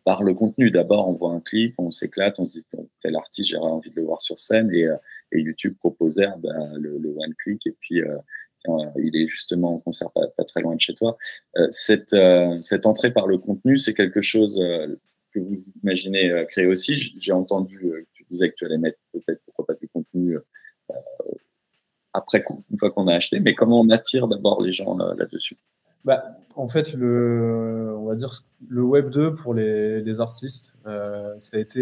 par le contenu. D'abord, on voit un clip, on s'éclate, on se dit tel artiste, j'aurais envie de le voir sur scène, et YouTube proposait le one click, et puis il est justement en concert pas très loin de chez toi. Cette entrée par le contenu, c'est quelque chose que vous imaginez créer aussi. J'ai entendu que tu disais que tu allais mettre peut-être, pourquoi pas, du contenu après coup, une fois qu'on a acheté, mais comment on attire d'abord les gens là-dessus? En fait, on va dire le Web 2 pour les artistes, ça a été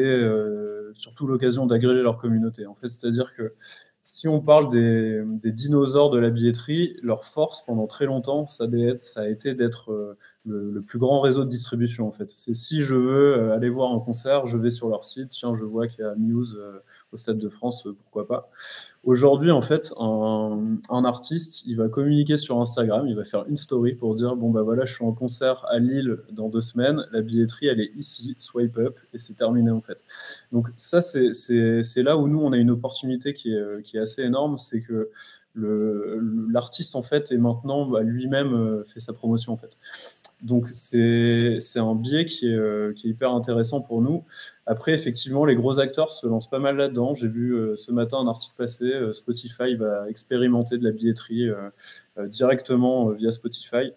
surtout l'occasion d'agréger leur communauté. En fait, c'est-à-dire que si on parle des dinosaures de la billetterie, leur force pendant très longtemps, ça a été d'être le plus grand réseau de distribution. En fait, c'est si je veux aller voir un concert, je vais sur leur site. Tiens, je vois qu'il y a Muse au Stade de France, pourquoi pas. Aujourd'hui, en fait, un artiste, il va communiquer sur Instagram, il va faire une story pour dire, bon, voilà, je suis en concert à Lille dans 2 semaines, la billetterie, elle est ici, swipe up, et c'est terminé, en fait. Donc ça, c'est là où nous, on a une opportunité qui est assez énorme, c'est que l'artiste, en fait, est maintenant, lui-même fait sa promotion, en fait. Donc, c'est un biais qui est hyper intéressant pour nous. Après, effectivement, les gros acteurs se lancent pas mal là-dedans. J'ai vu ce matin un article passer, Spotify va expérimenter de la billetterie directement via Spotify.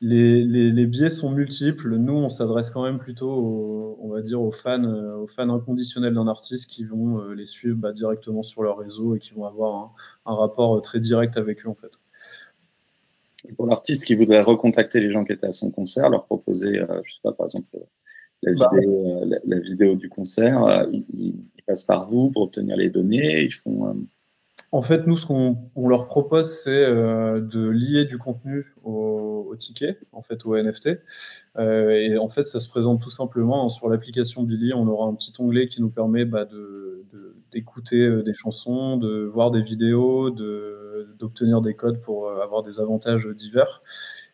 Les biais sont multiples. Nous, on s'adresse quand même plutôt, on va dire, aux fans inconditionnels d'un artiste qui vont les suivre directement sur leur réseau et qui vont avoir un rapport très direct avec eux, en fait. Et pour l'artiste qui voudrait recontacter les gens qui étaient à son concert, leur proposer, je sais pas, par exemple, la vidéo du concert, ils passent par vous pour obtenir les données, ils font... En fait, nous, ce qu'on leur propose, c'est de lier du contenu au ticket, en fait, au NFT. Et en fait, ça se présente tout simplement sur l'application Billy. On aura un petit onglet qui nous permet d'écouter des chansons, de voir des vidéos, d'obtenir des codes pour avoir des avantages divers.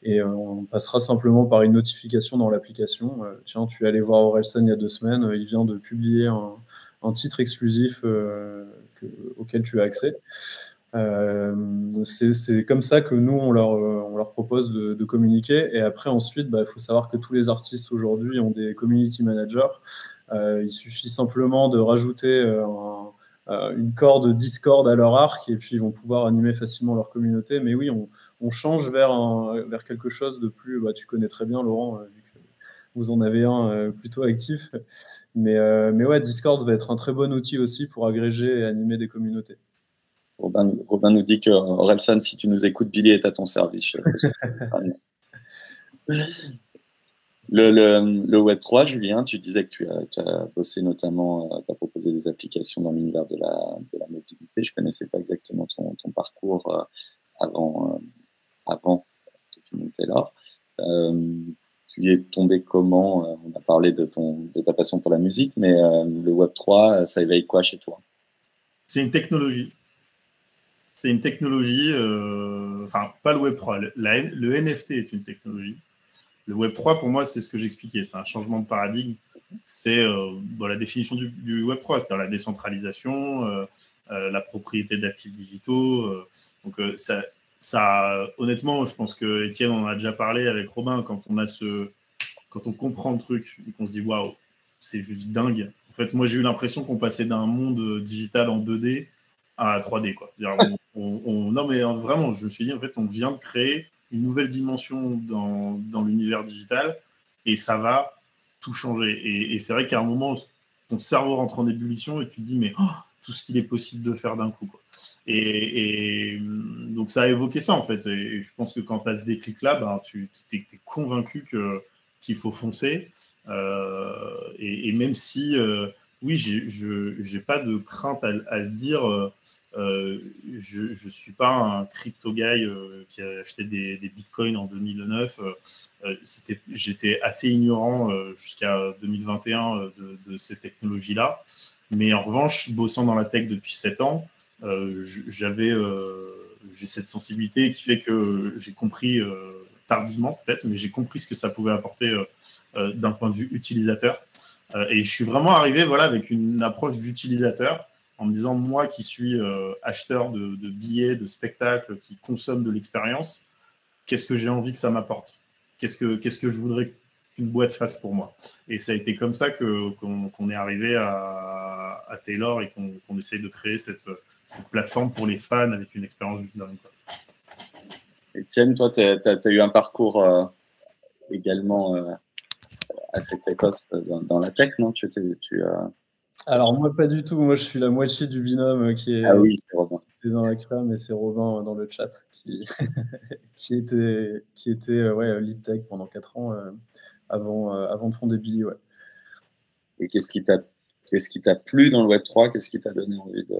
Et on passera simplement par une notification dans l'application. Tiens, tu es allé voir Orelsan il y a 2 semaines, il vient de publier un titre exclusif auquel tu as accès. C'est comme ça que nous, on leur propose de communiquer. Et après, ensuite, il faut savoir que tous les artistes aujourd'hui ont des community managers. Il suffit simplement de rajouter une corde Discord à leur arc et puis ils vont pouvoir animer facilement leur communauté. Mais oui, on change vers quelque chose de plus... Bah, tu connais très bien, Laurent, vu que vous en avez un plutôt actif. Mais ouais, Discord va être un très bon outil aussi pour agréger et animer des communautés. Robin nous dit que Orelsan, si tu nous écoutes, Billy est à ton service. Le Web3, Julien, tu disais que tu as bossé notamment, tu as proposé des applications dans l'univers de la mobilité. Je ne connaissais pas exactement ton parcours avant que tu montes Taylor. Tu y es tombé comment? On a parlé de ta passion pour la musique, mais le Web3, ça éveille quoi chez toi? C'est une technologie. C'est une technologie, enfin, pas le Web3. Le NFT est une technologie. Le Web3, pour moi, c'est ce que j'expliquais. C'est un changement de paradigme. C'est la définition du Web3, c'est-à-dire la décentralisation, la propriété d'actifs digitaux. Donc, ça, honnêtement, je pense que Étienne en a déjà parlé avec Robin. Quand on comprend le truc et qu'on se dit waouh, c'est juste dingue. En fait, moi, j'ai eu l'impression qu'on passait d'un monde digital en 2D à 3D, quoi. Non, mais vraiment, je me suis dit, en fait, on vient de créer une nouvelle dimension dans l'univers digital et ça va tout changer. Et c'est vrai qu'à un moment, ton cerveau rentre en ébullition et tu te dis, mais tout ce qu'il est possible de faire d'un coup, quoi. Et donc, ça a évoqué ça, en fait. Et je pense que quand tu as ce déclic-là, ben, tu es convaincu qu'il faut foncer. Et même si, oui, j'ai pas de crainte à le dire, je suis pas un crypto guy qui a acheté des bitcoins en 2009. J'étais assez ignorant jusqu'à 2021 de ces technologies-là. Mais en revanche, bossant dans la tech depuis 7 ans, j'ai cette sensibilité qui fait que j'ai compris tardivement peut-être, mais j'ai compris ce que ça pouvait apporter d'un point de vue utilisateur. Et je suis vraiment arrivé avec une approche d'utilisateur en me disant, moi qui suis acheteur de billets, de spectacles, qui consomme de l'expérience, qu'est-ce que j'ai envie que ça m'apporte? Qu'est-ce que je voudrais qu'une boîte fasse pour moi? Et ça a été comme ça qu'on est arrivé à Taylor et qu'on essaye de créer cette plateforme pour les fans avec une expérience juste dingue. Étienne, toi, tu as eu un parcours également assez précoce dans la tech, non? Alors, moi, pas du tout. Moi, je suis la moitié du binôme qui est dans la créa, mais c'est Robin dans le chat qui était lead tech pendant 4 ans avant de fonder Billy. Ouais. Et qu'est-ce qui t'a plu dans le Web3? Qu'est-ce qui t'a donné envie de...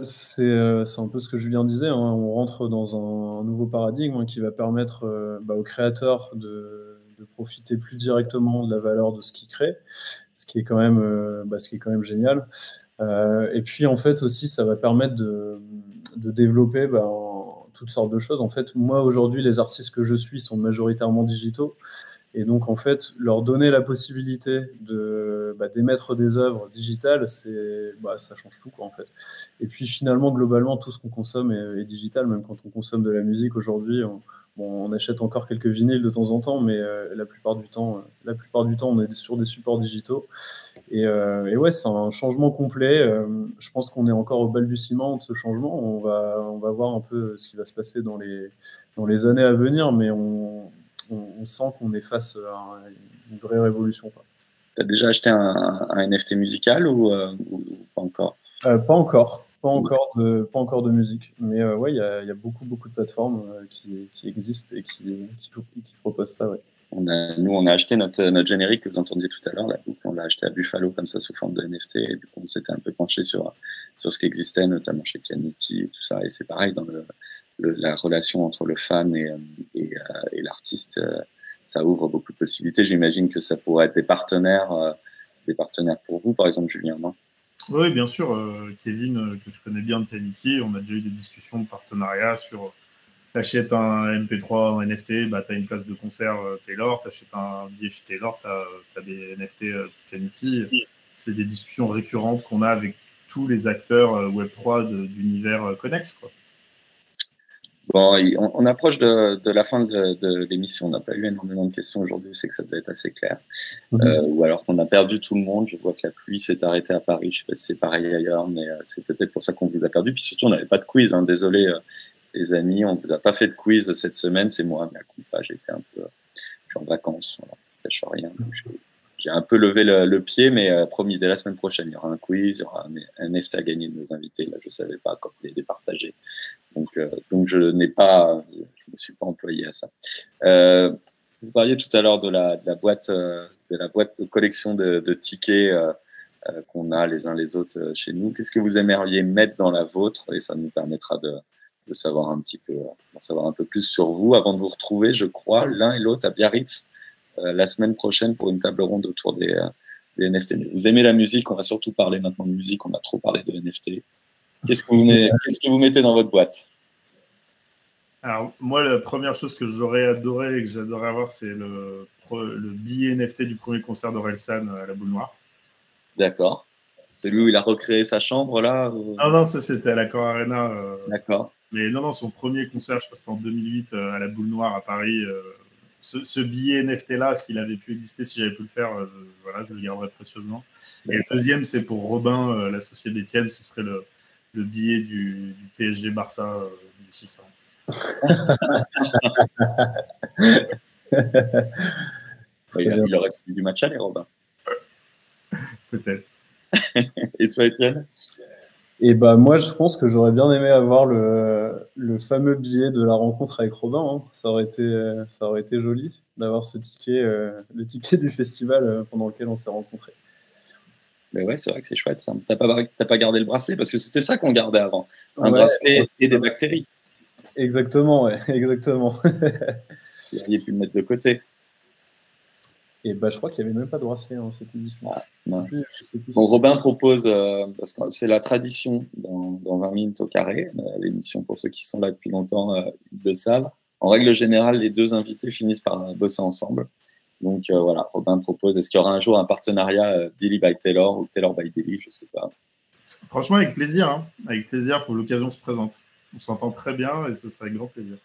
C'est un peu ce que Julien disait, hein. On rentre dans un nouveau paradigme qui va permettre aux créateurs de profiter plus directement de la valeur de ce qu'ils créent, ce qui est quand même génial. Et puis en fait aussi, ça va permettre de développer toutes sortes de choses. En fait, moi aujourd'hui, les artistes que je suis sont majoritairement digitaux. Et donc, en fait, leur donner la possibilité d'émettre des œuvres digitales, ça change tout, quoi, en fait. Et puis, finalement, globalement, tout ce qu'on consomme est digital, même quand on consomme de la musique aujourd'hui. On achète encore quelques vinyles de temps en temps, mais la plupart du temps, on est sur des supports digitaux. Et ouais, c'est un changement complet. Je pense qu'on est encore au balbutiement de ce changement. On va voir un peu ce qui va se passer dans les années à venir, mais on sent qu'on est face à une vraie révolution. Tu as déjà acheté un NFT musical ou pas encore? Pas encore. Pas encore de musique. Mais ouais, il y a beaucoup de plateformes qui existent et qui proposent ça. Ouais. Nous, on a acheté notre générique que vous entendiez tout à l'heure. On l'a acheté à Buffalo comme ça sous forme de NFT. Et du coup, on s'était un peu penché sur ce qui existait, notamment chez Pianity et tout ça. Et c'est pareil dans la relation entre le fan et l'artiste. Ça ouvre beaucoup de possibilités. J'imagine que ça pourrait être des partenaires pour vous, par exemple, Julien, non? Oui, bien sûr. Kevin, que je connais bien de Pianity, on a déjà eu des discussions de partenariat sur... T'achètes un MP3 en NFT, tu as une place de concert Taylor. T'achètes un billet chez Taylor, tu as des NFT Pianity. C'est des discussions récurrentes qu'on a avec tous les acteurs Web3 d'univers connexe, quoi. Bon, on approche de la fin de l'émission. On n'a pas eu énormément de questions aujourd'hui. C'est que ça devait être assez clair. Ou alors qu'on a perdu tout le monde. Je vois que la pluie s'est arrêtée à Paris. Je ne sais pas si c'est pareil ailleurs, mais c'est peut-être pour ça qu'on vous a perdu. Puis surtout, on n'avait pas de quiz. Hein. Désolé, les amis, on ne vous a pas fait de quiz cette semaine. C'est moi, mais à coup pas. J'ai été un peu... je suis en vacances. Voilà. Je ne rien. J'ai un peu levé le pied, mais promis, dès la semaine prochaine, il y aura un quiz, il y aura un NFT à gagner de nos invités. Là, je ne savais pas quand il est partagé. Donc je ne me suis pas employé à ça. Vous parliez tout à l'heure de la boîte de collection de tickets qu'on a les uns les autres chez nous. Qu'est-ce que vous aimeriez mettre dans la vôtre? Et ça nous permettra de savoir un petit peu, d'en savoir un peu plus sur vous avant de vous retrouver, je crois, l'un et l'autre à Biarritz la semaine prochaine pour une table ronde autour des NFT. Vous aimez la musique? On va surtout parler maintenant de musique. On a trop parlé de NFT. Qu'est-ce que vous mettez dans votre boîte? Alors, moi, la première chose que j'aurais adoré et que j'adorerais avoir, c'est le billet NFT du premier concert d'Orelsan à la Boule Noire. D'accord. Celui où il a recréé sa chambre, là ou... Non, ça, c'était à l'Accor Arena. D'accord. Mais non, son premier concert, je crois que c'était en 2008 à la Boule Noire à Paris. Ce billet NFT-là, s'il avait pu exister, si j'avais pu le faire, je le garderais précieusement. Et le deuxième, c'est pour Robin, l'associé d'Étienne, ce serait le billet du PSG Barça du 600. Il aurait suivi du match aller, Robin. Peut-être. Et toi, Étienne? Et bah moi, je pense que j'aurais bien aimé avoir le fameux billet de la rencontre avec Robin. Hein. Ça aurait été joli d'avoir ce ticket, le ticket du festival pendant lequel on s'est rencontrés. Mais ouais, c'est vrai que c'est chouette ça. T'as pas gardé le bracelet parce que c'était ça qu'on gardait avant. Un bracelet et des bactéries. Exactement, ouais, exactement. Vous auriez pu le mettre de côté. Et bah, je crois qu'il n'y avait même pas de bracelet dans cette édition. Ah, mince. Bon, Robin propose, parce que c'est la tradition dans 20 minutes au carré, l'émission pour ceux qui sont là depuis longtemps, ils le savent. En règle générale, les deux invités finissent par bosser ensemble. Donc voilà, Robin propose, est-ce qu'il y aura un jour un partenariat Billy by Taylor ou Taylor by Billy, je ne sais pas. Franchement, avec plaisir. Hein. Avec plaisir, il faut que l'occasion se présente. On s'entend très bien et ce serait avec grand plaisir.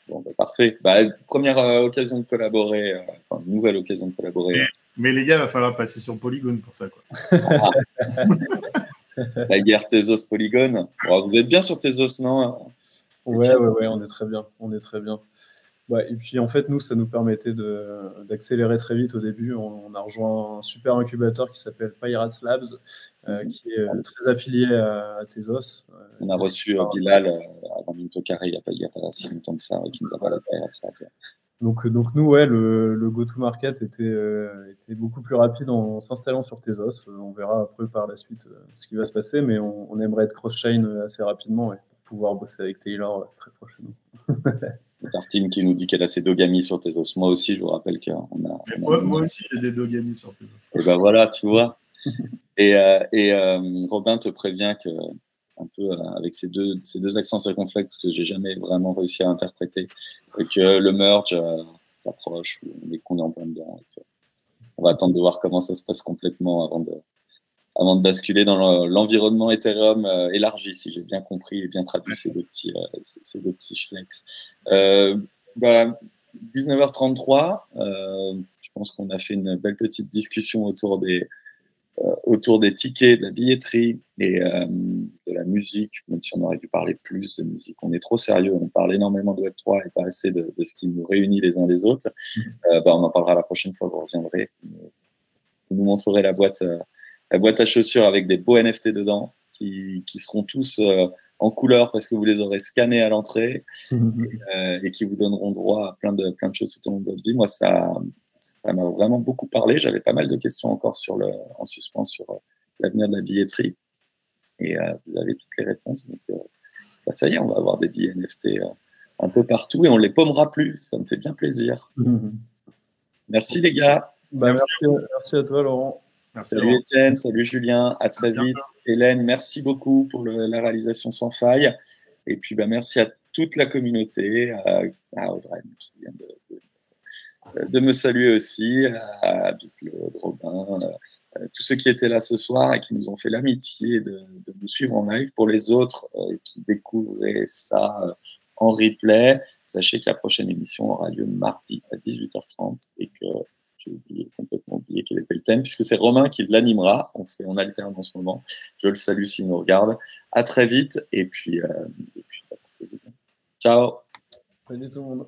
Bon, bah, parfait. Bah, première occasion de collaborer, nouvelle occasion de collaborer. Mais les gars, il va falloir passer sur Polygon pour ça. Quoi. Ah. La guerre Tezos Polygon. Bon, vous êtes bien sur Tezos, non? Ouais, on est très bien. On est très bien. Ouais, et puis en fait, nous, ça nous permettait d'accélérer très vite au début. On a rejoint un super incubateur qui s'appelle Pirates Labs, qui est très affilié à Tezos. On a reçu Bilal à 20 minutes au carré, il n'y a pas si longtemps que ça, qui nous a parlé de Pirates Labs. Donc nous, ouais, le go-to-market était beaucoup plus rapide en s'installant sur Tezos. On verra après par la suite ce qui va se passer, mais on aimerait être cross-chain assez rapidement pour pouvoir bosser avec Taylor très prochainement. Tartine qui nous dit qu'elle a ses Dogami sur Tezos. Moi aussi, je vous rappelle qu'on a. Moi aussi, j'ai des Dogami sur Tezos. Et ben voilà, tu vois. Et Robin te prévient que, un peu avec ces deux accents circonflexes que j'ai jamais vraiment réussi à interpréter, et que le merge s'approche, qu'on est en plein dedans. On va attendre de voir comment ça se passe complètement avant de basculer dans l'environnement Ethereum élargi, si j'ai bien compris et bien traduit ces deux petits flex. 19h33, je pense qu'on a fait une belle petite discussion autour des tickets, de la billetterie et de la musique, même si on aurait dû parler plus de musique. On est trop sérieux, on parle énormément de Web3 et pas assez de ce qui nous réunit les uns les autres. On en parlera la prochaine fois, vous reviendrez. Vous nous montrerez la boîte à chaussures avec des beaux NFT dedans qui seront tous en couleur parce que vous les aurez scannés à l'entrée et qui vous donneront droit à plein de choses tout au long de votre vie. Moi, ça m'a vraiment beaucoup parlé. J'avais pas mal de questions encore en suspens sur l'avenir de la billetterie et vous avez toutes les réponses. Donc, ça y est, on va avoir des billets NFT un peu partout et on les pommera plus. Ça me fait bien plaisir. Merci les gars. Merci à toi Laurent. Merci, salut Laurent. Étienne, salut Julien, à très vite. Hélène, merci beaucoup pour la réalisation sans faille. Et puis merci à toute la communauté, à Audrey qui vient de me saluer aussi, à Bitload, Robin, tous ceux qui étaient là ce soir et qui nous ont fait l'amitié de nous suivre en live. Pour les autres qui découvraient ça en replay. Sachez que la prochaine émission aura lieu mardi à 18h30 et que j'ai complètement oublié quel était le thème, puisque c'est Romain qui l'animera. On alterne en ce moment. Je le salue s'il nous regarde. À très vite et puis portez-vous bien. Ciao. Salut tout le monde.